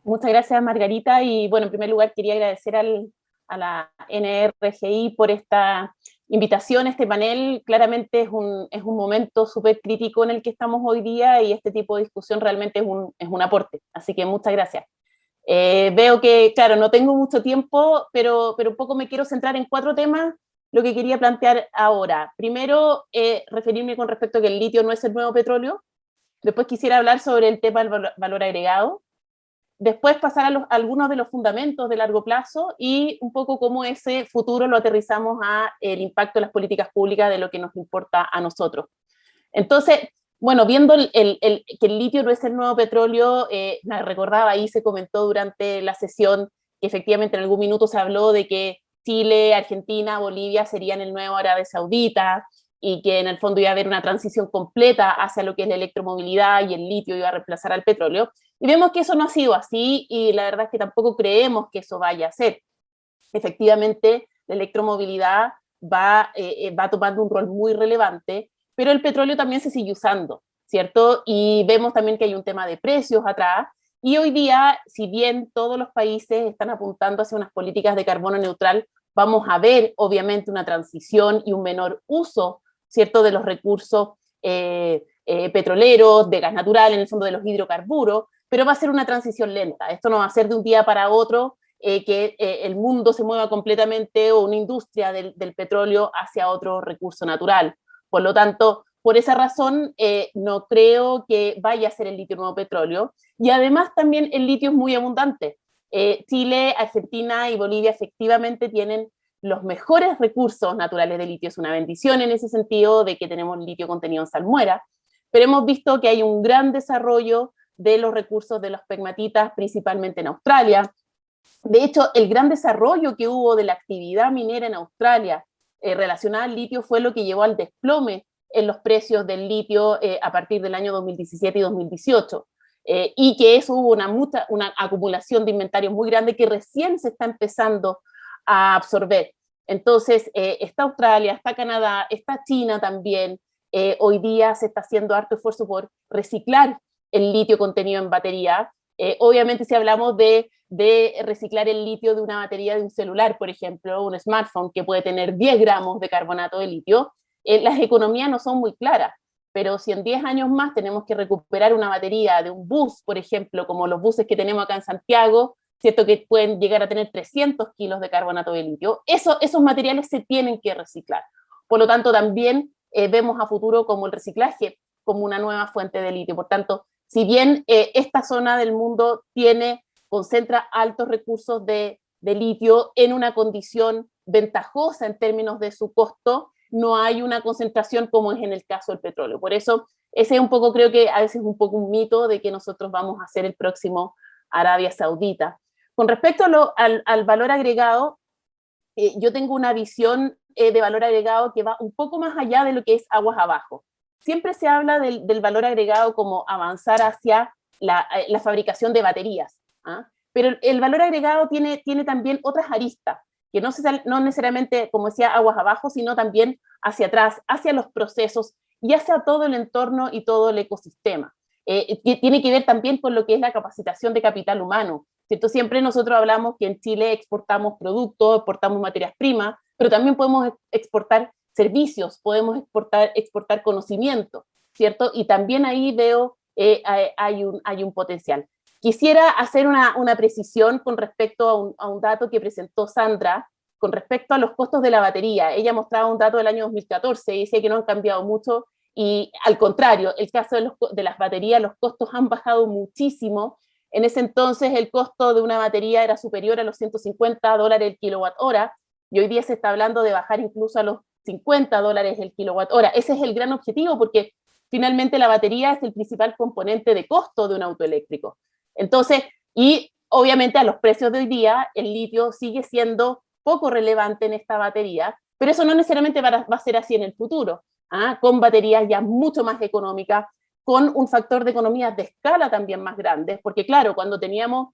Muchas gracias, Margarita. Y bueno, en primer lugar quería agradecer a la NRGI por esta invitación, este panel. Claramente es un momento súper crítico en el que estamos hoy día y este tipo de discusión realmente es un aporte. Así que muchas gracias. Veo que, claro, no tengo mucho tiempo, pero un poco me quiero centrar en 4 temas, lo que quería plantear ahora. Primero, referirme con respecto a que el litio no es el nuevo petróleo. Después quisiera hablar sobre el tema del valor agregado. Después pasar a algunos de los fundamentos de largo plazo y un poco cómo ese futuro lo aterrizamos a el impacto de las políticas públicas de lo que nos importa a nosotros. Entonces, bueno, viendo que el litio no es el nuevo petróleo, me recordaba ahí, se comentó durante la sesión que efectivamente en algún minuto se habló de que Chile, Argentina, Bolivia serían el nuevo Arabia Saudita y que en el fondo iba a haber una transición completa hacia lo que es la electromovilidad y el litio iba a reemplazar al petróleo. Y vemos que eso no ha sido así y la verdad es que tampoco creemos que eso vaya a ser. Efectivamente, la electromovilidad va tomando un rol muy relevante, pero el petróleo también se sigue usando, ¿cierto? Y vemos también que hay un tema de precios atrás. Y hoy día, si bien todos los países están apuntando hacia unas políticas de carbono neutral, vamos a ver obviamente una transición y un menor uso, ¿cierto?, de los recursos petroleros, de gas natural, en el fondo de los hidrocarburos, pero va a ser una transición lenta. Esto no va a ser de un día para otro que el mundo se mueva completamente o una industria del petróleo hacia otro recurso natural. Por lo tanto, por esa razón, no creo que vaya a ser el litio nuevo petróleo. Y además también el litio es muy abundante. Chile, Argentina y Bolivia efectivamente tienen los mejores recursos naturales de litio. Es una bendición en ese sentido de que tenemos litio contenido en salmuera, pero hemos visto que hay un gran desarrollo de los recursos de las pegmatitas, principalmente en Australia. De hecho, el gran desarrollo que hubo de la actividad minera en Australia relacionada al litio fue lo que llevó al desplome en los precios del litio a partir del año 2017 y 2018. Y que eso hubo una acumulación de inventarios muy grande que recién se está empezando a absorber. Entonces, está Australia, está Canadá, está China también. Hoy día se está haciendo harto esfuerzo por reciclar el litio contenido en batería. Obviamente, si hablamos de reciclar el litio de una batería de un celular, por ejemplo, un smartphone que puede tener 10 gramos de carbonato de litio, las economías no son muy claras. Pero si en 10 años más tenemos que recuperar una batería de un bus, por ejemplo, como los buses que tenemos acá en Santiago, ¿cierto? Que pueden llegar a tener 300 kilos de carbonato de litio, esos materiales se tienen que reciclar. Por lo tanto, también vemos a futuro como el reciclaje como una nueva fuente de litio. Por tanto, si bien esta zona del mundo concentra altos recursos de litio en una condición ventajosa en términos de su costo, no hay una concentración como es en el caso del petróleo. Por eso, ese es un poco, creo que a veces es un poco un mito de que nosotros vamos a ser el próximo Arabia Saudita. Con respecto al valor agregado, yo tengo una visión de valor agregado que va un poco más allá de lo que es aguas abajo. Siempre se habla del valor agregado como avanzar hacia la fabricación de baterías, ¿ah? Pero el valor agregado tiene también otras aristas, que no necesariamente, como decía, aguas abajo, sino también hacia atrás, hacia los procesos y hacia todo el entorno y todo el ecosistema. Que tiene que ver también con lo que es la capacitación de capital humano, ¿cierto? Siempre nosotros hablamos que en Chile exportamos productos, exportamos materias primas, pero también podemos exportar servicios, podemos exportar conocimiento, ¿cierto? Y también ahí veo hay un potencial. Quisiera hacer una precisión con respecto a un dato que presentó Sandra, con respecto a los costos de la batería. Ella mostraba un dato del año 2014 y decía que no han cambiado mucho, y al contrario, el caso de las baterías, los costos han bajado muchísimo. En ese entonces el costo de una batería era superior a los $150 el kilowatt hora, y hoy día se está hablando de bajar incluso a los $50 el kilowatt hora. Ese es el gran objetivo, porque finalmente la batería es el principal componente de costo de un auto eléctrico. Entonces, y obviamente a los precios de hoy día, el litio sigue siendo poco relevante en esta batería, pero eso no necesariamente va a ser así en el futuro, con baterías ya mucho más económicas, con un factor de economía de escala también más grande, porque claro, cuando teníamos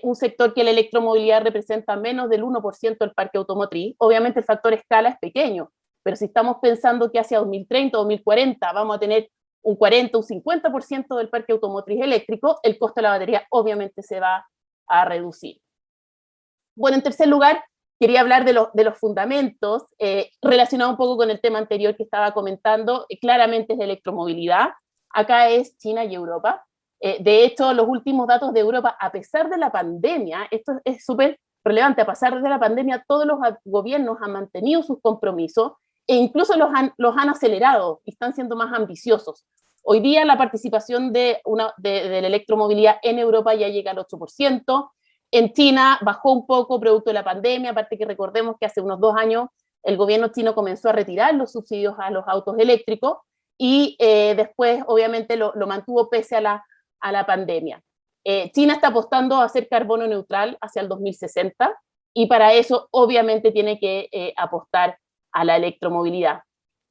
un sector que la electromovilidad representa menos del 1% del parque automotriz, obviamente el factor escala es pequeño, pero si estamos pensando que hacia 2030 o 2040 vamos a tener un 40, un 50% del parque automotriz eléctrico, el costo de la batería obviamente se va a reducir. Bueno, en tercer lugar, quería hablar de los fundamentos, relacionado un poco con el tema anterior que estaba comentando. Claramente es la electromovilidad. Acá es China y Europa. De hecho, los últimos datos de Europa, a pesar de la pandemia, esto es súper relevante, a pesar de la pandemia, todos los gobiernos han mantenido sus compromisos e incluso los han acelerado y están siendo más ambiciosos. Hoy día la participación de la electromovilidad en Europa ya llega al 8%, en China bajó un poco producto de la pandemia, aparte que recordemos que hace unos 2 años el gobierno chino comenzó a retirar los subsidios a los autos eléctricos y después obviamente lo mantuvo pese a la pandemia. China está apostando a ser carbono neutral hacia el 2060 y para eso obviamente tiene que apostar a la electromovilidad.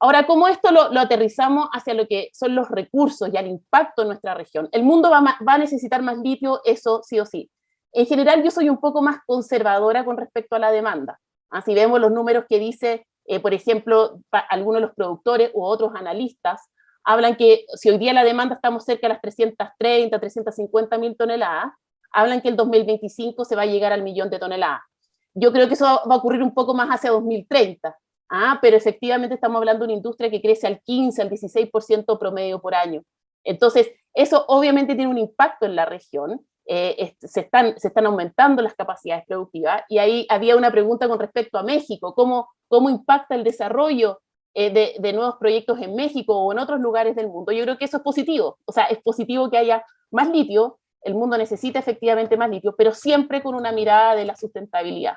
Ahora, ¿cómo esto lo aterrizamos hacia lo que son los recursos y al impacto en nuestra región? El mundo va a necesitar más litio, eso sí o sí. En general, yo soy un poco más conservadora con respecto a la demanda. Si vemos los números que dice, por ejemplo, algunos de los productores u otros analistas, hablan que si hoy día la demanda estamos cerca de las 330, 350 mil toneladas, hablan que el 2025 se va a llegar al 1.000.000 de toneladas. Yo creo que eso va a ocurrir un poco más hacia 2030. Pero efectivamente estamos hablando de una industria que crece al 15, al 16% promedio por año. Entonces, eso obviamente tiene un impacto en la región, se están aumentando las capacidades productivas, y ahí había una pregunta con respecto a México, ¿cómo impacta el desarrollo de nuevos proyectos en México o en otros lugares del mundo? Yo creo que eso es positivo, o sea, es positivo que haya más litio, el mundo necesita efectivamente más litio, pero siempre con una mirada de la sustentabilidad.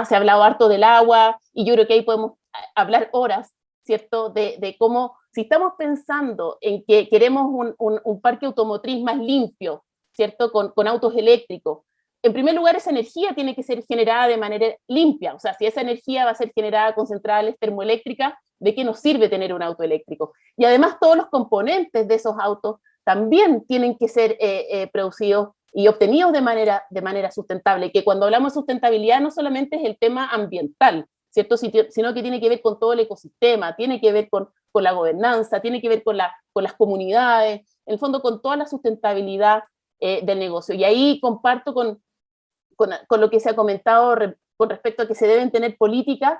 Se ha hablado harto del agua, y yo creo que ahí podemos hablar horas, ¿cierto? De cómo, si estamos pensando en que queremos un parque automotriz más limpio, ¿cierto? Con autos eléctricos, en primer lugar, esa energía tiene que ser generada de manera limpia. O sea, si esa energía va a ser generada con centrales termoeléctricas, ¿de qué nos sirve tener un auto eléctrico? Y además, todos los componentes de esos autos también tienen que ser producidos y obtenidos de manera sustentable. Que cuando hablamos de sustentabilidad no solamente es el tema ambiental, ¿cierto? Sino que tiene que ver con todo el ecosistema, tiene que ver con la gobernanza, tiene que ver con las comunidades, en el fondo con toda la sustentabilidad del negocio. Y ahí comparto con lo que se ha comentado con respecto a que se deben tener políticas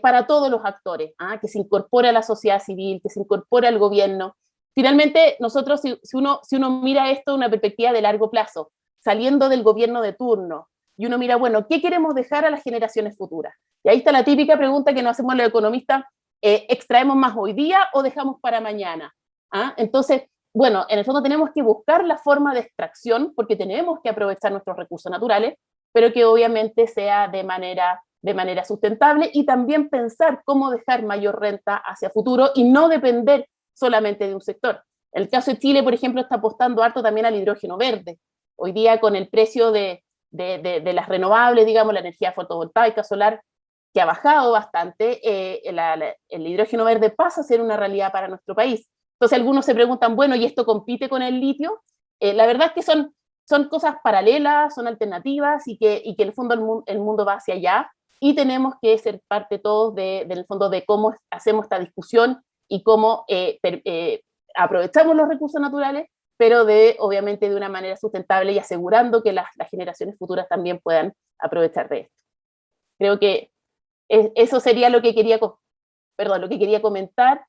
para todos los actores, que se incorpore a la sociedad civil, que se incorpore al gobierno. Finalmente, nosotros, si uno mira esto de una perspectiva de largo plazo, saliendo del gobierno de turno, y uno mira, bueno, ¿qué queremos dejar a las generaciones futuras? Y ahí está la típica pregunta que nos hacemos los economistas, ¿extraemos más hoy día o dejamos para mañana? Entonces, bueno, en el fondo tenemos que buscar la forma de extracción, porque tenemos que aprovechar nuestros recursos naturales, pero que obviamente sea de manera sustentable, y también pensar cómo dejar mayor renta hacia futuro y no depender solamente de un sector. En el caso de Chile, por ejemplo, está apostando harto también al hidrógeno verde. Hoy día, con el precio de las renovables, digamos, la energía fotovoltaica, solar, que ha bajado bastante, el hidrógeno verde pasa a ser una realidad para nuestro país. Entonces algunos se preguntan, bueno, ¿y esto compite con el litio? La verdad es que son cosas paralelas, son alternativas, y que en el fondo el mundo va hacia allá, y tenemos que ser parte todos del fondo de cómo hacemos esta discusión y cómo aprovechamos los recursos naturales, pero obviamente de una manera sustentable, y asegurando que las generaciones futuras también puedan aprovechar de esto. Creo que eso sería lo que quería comentar.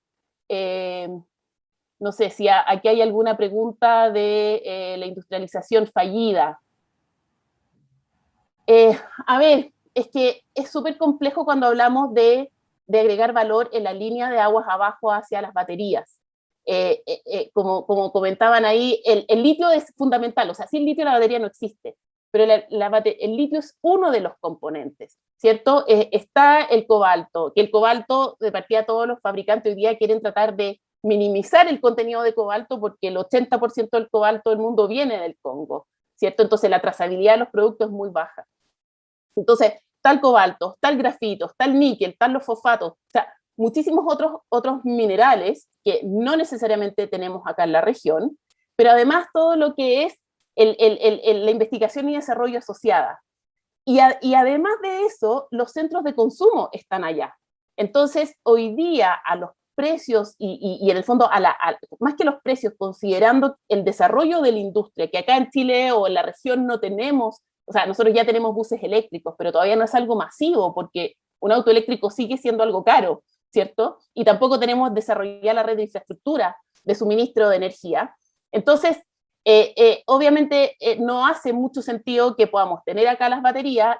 No sé si aquí hay alguna pregunta de la industrialización fallida. A ver, es que es súper complejo cuando hablamos de agregar valor en la línea de aguas abajo hacia las baterías. Como comentaban ahí, el litio es fundamental, o sea, sin litio la batería no existe, pero el litio es uno de los componentes, ¿cierto? Está el cobalto, que el cobalto, de partida, todos los fabricantes hoy día quieren tratar de minimizar el contenido de cobalto, porque el 80% del cobalto del mundo viene del Congo, ¿cierto? Entonces la trazabilidad de los productos es muy baja. Entonces, está el cobalto, está el grafito, está el níquel, están los fosfatos, o sea, muchísimos otros minerales que no necesariamente tenemos acá en la región, pero además todo lo que es la investigación y desarrollo asociada. Y además de eso, los centros de consumo están allá. Entonces, hoy día, a los precios y en el fondo, más que los precios, considerando el desarrollo de la industria, que acá en Chile o en la región no tenemos, o sea, nosotros ya tenemos buses eléctricos, pero todavía no es algo masivo, porque un auto eléctrico sigue siendo algo caro, ¿cierto? Y tampoco tenemos desarrollada la red de infraestructura de suministro de energía. Entonces, obviamente no hace mucho sentido que podamos tener acá las baterías,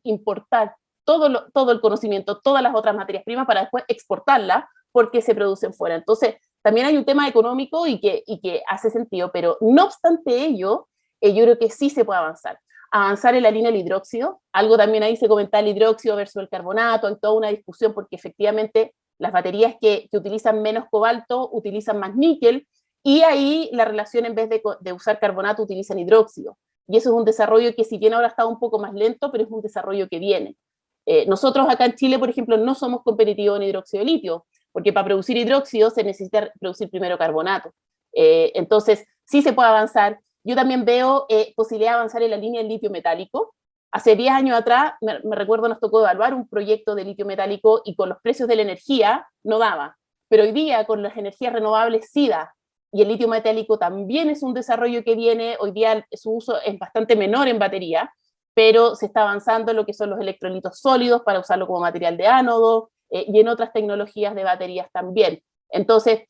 importar todo el conocimiento, todas las otras materias primas, para después exportarlas, porque se producen fuera. Entonces, también hay un tema económico y que hace sentido, pero no obstante ello, yo creo que sí se puede avanzar en la línea del hidróxido. Algo también ahí se comentaba, el hidróxido versus el carbonato, hay toda una discusión, porque efectivamente las baterías que utilizan menos cobalto utilizan más níquel, y ahí la relación, en vez de usar carbonato, utilizan hidróxido. Y eso es un desarrollo que, si bien ahora está un poco más lento, pero es un desarrollo que viene. Nosotros acá en Chile, por ejemplo, no somos competitivos en hidróxido de litio, porque para producir hidróxido se necesita producir primero carbonato. Entonces, sí se puede avanzar. Yo también veo posibilidad de avanzar en la línea del litio metálico. Hace 10 años atrás, me recuerdo, nos tocó evaluar un proyecto de litio metálico, y con los precios de la energía no daba. Pero hoy día, con las energías renovables, sí da. Y el litio metálico también es un desarrollo que viene. Hoy día su uso es bastante menor en batería, pero se está avanzando en lo que son los electrolitos sólidos para usarlo como material de ánodo, y en otras tecnologías de baterías también. Entonces,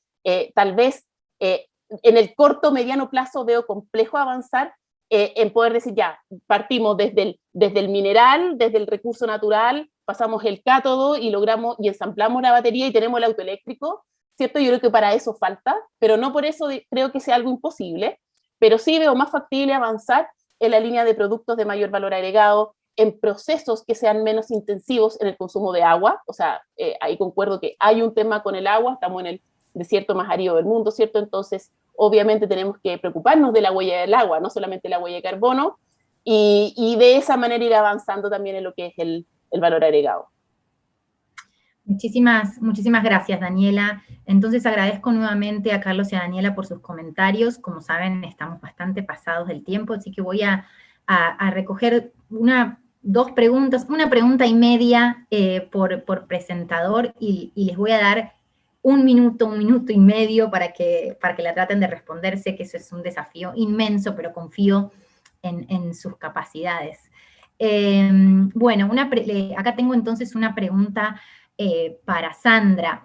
tal vez en el corto, mediano plazo veo complejo avanzar en poder decir, ya, partimos desde el mineral, desde el recurso natural, pasamos el cátodo y logramos y ensamblamos la batería y tenemos el auto eléctrico, ¿cierto? Yo creo que para eso falta, pero no por eso creo que sea algo imposible, pero sí veo más factible avanzar en la línea de productos de mayor valor agregado, en procesos que sean menos intensivos en el consumo de agua. O sea, ahí concuerdo que hay un tema con el agua, estamos en el desierto más árido del mundo, ¿cierto? Entonces, obviamente tenemos que preocuparnos de la huella del agua, no solamente la huella de carbono, y de esa manera ir avanzando también en lo que es el valor agregado. Muchísimas gracias, Daniela. Entonces agradezco nuevamente a Carlos y a Daniela por sus comentarios. Como saben, estamos bastante pasados del tiempo, así que voy a recoger dos preguntas, una pregunta y media por presentador, y les voy a dar un minuto y medio para que la traten de responder. Sé que eso es un desafío inmenso, pero confío en sus capacidades. Bueno, acá tengo entonces una pregunta para Sandra.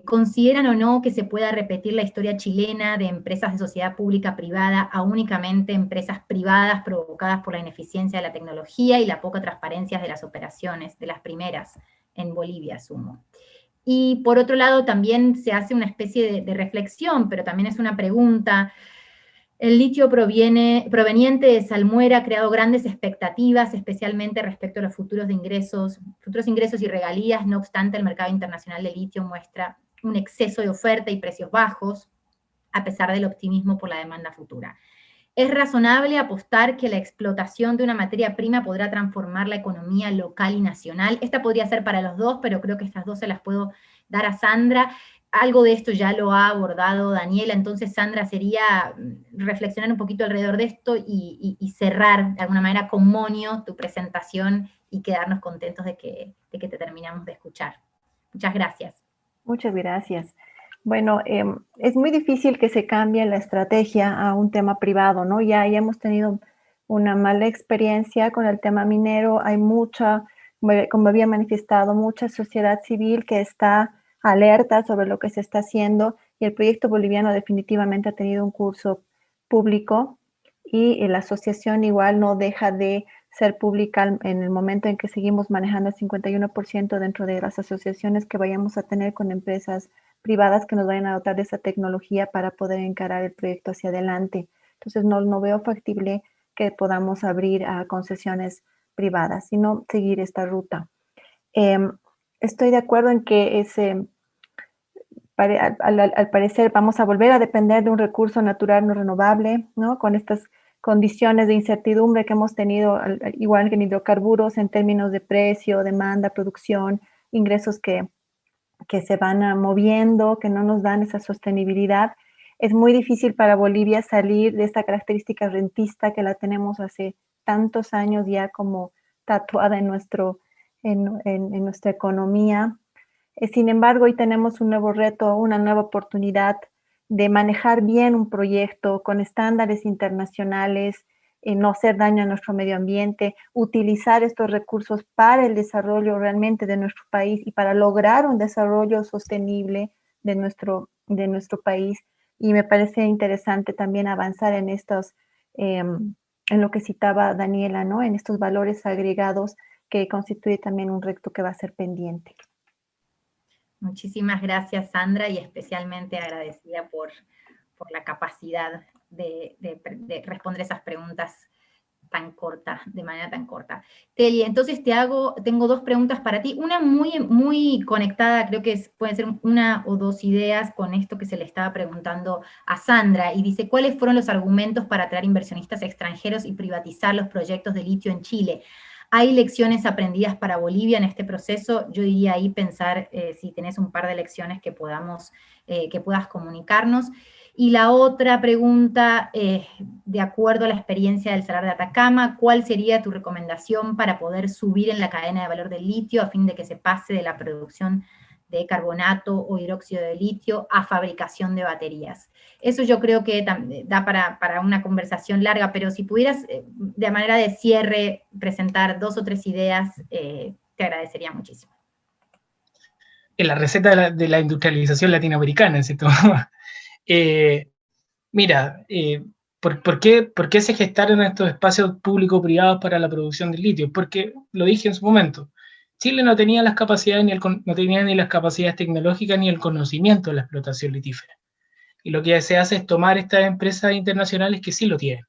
¿Consideran o no que se pueda repetir la historia chilena de empresas de sociedad pública privada a únicamente empresas privadas provocadas por la ineficiencia de la tecnología y la poca transparencia de las operaciones, de las primeras en Bolivia, asumo? Y por otro lado también se hace una especie de reflexión, pero también es una pregunta. El litio proveniente de Salmuera ha creado grandes expectativas, especialmente respecto a los futuros ingresos y regalías. No obstante, el mercado internacional del litio muestra un exceso de oferta y precios bajos, a pesar del optimismo por la demanda futura. ¿Es razonable apostar que la explotación de una materia prima podrá transformar la economía local y nacional? Esta podría ser para los dos, pero creo que estas dos se las puedo dar a Sandra. Algo de esto ya lo ha abordado Daniela, entonces Sandra, sería reflexionar un poquito alrededor de esto y cerrar de alguna manera con Monio tu presentación y quedarnos contentos de que te terminamos de escuchar. Muchas gracias. Muchas gracias. Bueno, es muy difícil que se cambie la estrategia a un tema privado, ¿no? Ya hemos tenido una mala experiencia con el tema minero. Hay mucha, como había manifestado, mucha sociedad civil que está alerta sobre lo que se está haciendo, y el proyecto boliviano definitivamente ha tenido un curso público, y la asociación igual no deja de ser pública en el momento en que seguimos manejando el 51% dentro de las asociaciones que vayamos a tener con empresas privadas que nos vayan a dotar de esa tecnología para poder encarar el proyecto hacia adelante. Entonces no veo factible que podamos abrir a concesiones privadas, sino seguir esta ruta. Estoy de acuerdo en que al parecer vamos a volver a depender de un recurso natural no renovable, ¿no? Con estas condiciones de incertidumbre que hemos tenido, igual que en hidrocarburos, en términos de precio, demanda, producción, ingresos que se van moviendo, que no nos dan esa sostenibilidad. Es muy difícil para Bolivia salir de esta característica rentista que la tenemos hace tantos años ya como tatuada en nuestra economía. Sin embargo, hoy tenemos un nuevo reto, una nueva oportunidad de manejar bien un proyecto con estándares internacionales, no hacer daño a nuestro medio ambiente, utilizar estos recursos para el desarrollo realmente de nuestro país y para lograr un desarrollo sostenible de nuestro país. Y me parece interesante también avanzar en estos, en lo que citaba Daniela, ¿no? En estos valores agregados, que constituye también un reto que va a ser pendiente. Muchísimas gracias, Sandra, y especialmente agradecida por la capacidad de responder esas preguntas de manera tan corta. Teli, entonces tengo dos preguntas para ti. Una muy conectada, creo que pueden ser una o dos ideas con esto que se le estaba preguntando a Sandra, y dice: ¿cuáles fueron los argumentos para atraer inversionistas extranjeros y privatizar los proyectos de litio en Chile? ¿Hay lecciones aprendidas para Bolivia en este proceso? Yo diría ahí pensar si tenés un par de lecciones que puedas comunicarnos. Y la otra pregunta, de acuerdo a la experiencia del Salar de Atacama, ¿cuál sería tu recomendación para poder subir en la cadena de valor del litio a fin de que se pase de la producción de carbonato o hidróxido de litio a fabricación de baterías? Eso yo creo que da para una conversación larga, pero si pudieras de manera de cierre presentar dos o tres ideas, te agradecería muchísimo. En la receta de la industrialización latinoamericana, ¿cierto? Mira, ¿por qué se gestaron estos espacios público-privados para la producción del litio? Porque, lo dije en su momento, Chile no tenía las capacidades no tenía ni las capacidades tecnológicas ni el conocimiento de la explotación litífera. Y lo que se hace es tomar estas empresas internacionales que sí lo tienen.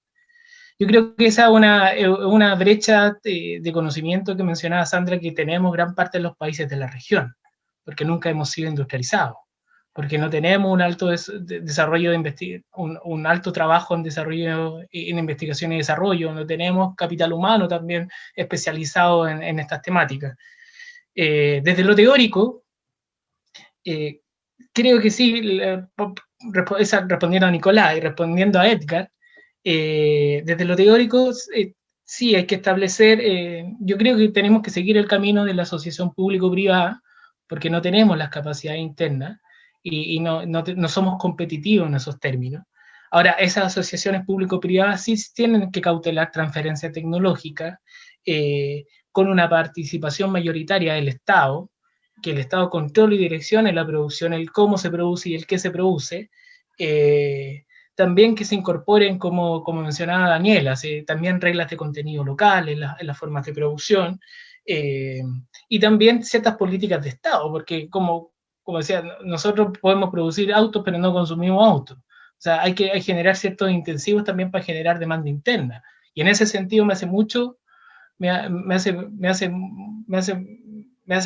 Yo creo que esa es una brecha de conocimiento que mencionaba Sandra, que tenemos gran parte de los países de la región, porque nunca hemos sido industrializados, porque no tenemos un alto desarrollo un alto trabajo en desarrollo, en investigación y desarrollo, no tenemos capital humano también especializado en estas temáticas. Desde lo teórico, creo que sí, respondiendo a Nicolás y respondiendo a Edgar, desde lo teórico, sí hay que establecer, yo creo que tenemos que seguir el camino de la asociación público-privada, porque no tenemos las capacidades internas y no somos competitivos en esos términos. Ahora, esas asociaciones público-privadas sí tienen que cautelar transferencia tecnológica con una participación mayoritaria del Estado, que el Estado controle y direccione la producción, el cómo se produce y el qué se produce. También que se incorporen, como mencionaba Daniela, también reglas de contenido local en las formas de producción, y también ciertas políticas de Estado, porque como decía, nosotros podemos producir autos, pero no consumimos autos. O sea, hay que generar ciertos intensivos también para generar demanda interna. Y en ese sentido me hace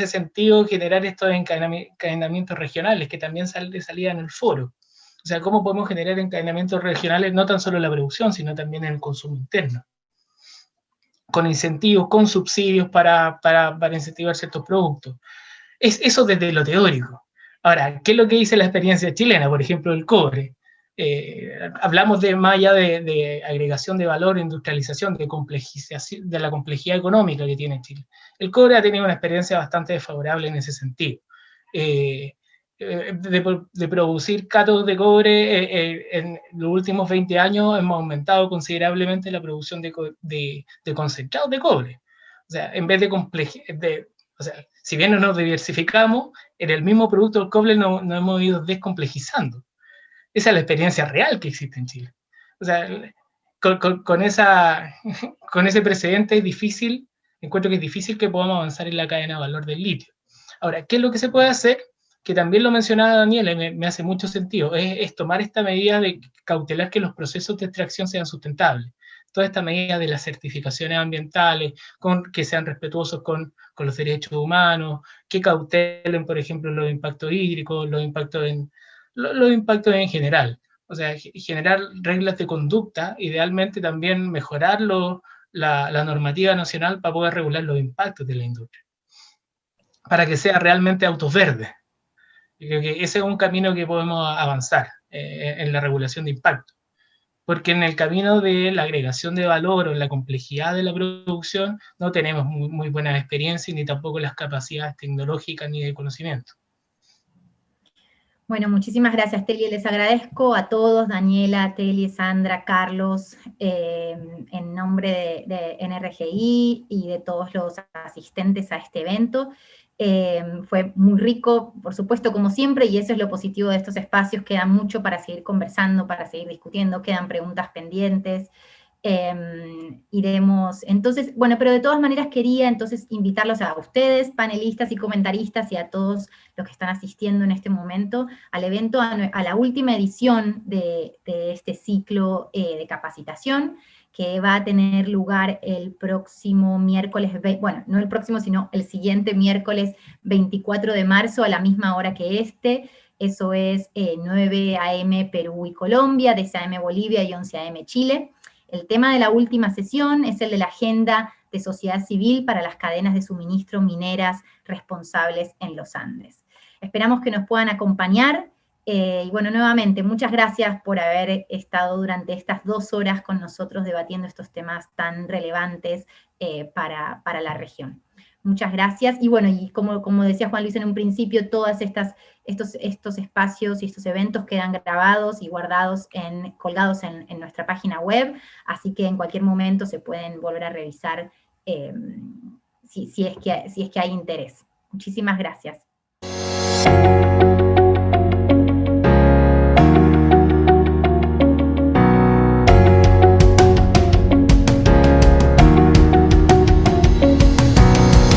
sentido generar estos encadenamientos regionales, que también salía en el foro. O sea, cómo podemos generar encadenamientos regionales no tan solo en la producción, sino también en el consumo interno, con incentivos, con subsidios para incentivar ciertos productos. Eso desde lo teórico. Ahora, ¿qué es lo que dice la experiencia chilena? Por ejemplo, el cobre. Hablamos más allá de agregación de valor, industrialización, de la complejidad económica que tiene Chile. El cobre ha tenido una experiencia bastante desfavorable en ese sentido. De producir cátodos de cobre, en los últimos 20 años hemos aumentado considerablemente la producción de concentrados de cobre. O sea, en vez o sea, si bien no nos diversificamos, en el mismo producto del cobre nos hemos ido descomplejizando. Esa es la experiencia real que existe en Chile. O sea, con ese precedente encuentro que es difícil que podamos avanzar en la cadena de valor del litio. Ahora, ¿qué es lo que se puede hacer? Que también lo mencionaba Daniela, y me hace mucho sentido, es tomar esta medida de cautelar que los procesos de extracción sean sustentables. Toda esta medida de las certificaciones ambientales, que sean respetuosos con los derechos humanos, que cautelen, por ejemplo, los impactos hídricos, los impactos en general. O sea, generar reglas de conducta, idealmente también mejorar la normativa nacional para poder regular los impactos de la industria, para que sea realmente autos verdes. Yo creo que ese es un camino que podemos avanzar en la regulación de impacto. Porque en el camino de la agregación de valor o en la complejidad de la producción no tenemos muy buenas experiencias ni tampoco las capacidades tecnológicas ni de conocimiento. Bueno, muchísimas gracias, Teli. Les agradezco a todos, Daniela, Teli, Sandra, Carlos, en nombre de NRGI y de todos los asistentes a este evento. Fue muy rico, por supuesto, como siempre, y eso es lo positivo de estos espacios. Queda mucho para seguir conversando, para seguir discutiendo, quedan preguntas pendientes. Iremos, entonces, bueno, pero de todas maneras quería entonces invitarlos a ustedes, panelistas y comentaristas, y a todos los que están asistiendo en este momento al evento, a la última edición de este ciclo de capacitación, que va a tener lugar el próximo miércoles, bueno, no el próximo, sino el siguiente miércoles 24 de marzo a la misma hora que este. Eso es 9 a.m. Perú y Colombia, 10 a.m. Bolivia y 11 a.m. Chile. El tema de la última sesión es el de la agenda de sociedad civil para las cadenas de suministro mineras responsables en los Andes. Esperamos que nos puedan acompañar. Y bueno, nuevamente, muchas gracias por haber estado durante estas 2 horas con nosotros debatiendo estos temas tan relevantes para la región. Muchas gracias. Y bueno, y como decía Juan Luis en un principio, todos estos espacios y estos eventos quedan grabados y guardados, colgados en nuestra página web, así que en cualquier momento se pueden volver a revisar si es que hay interés. Muchísimas gracias.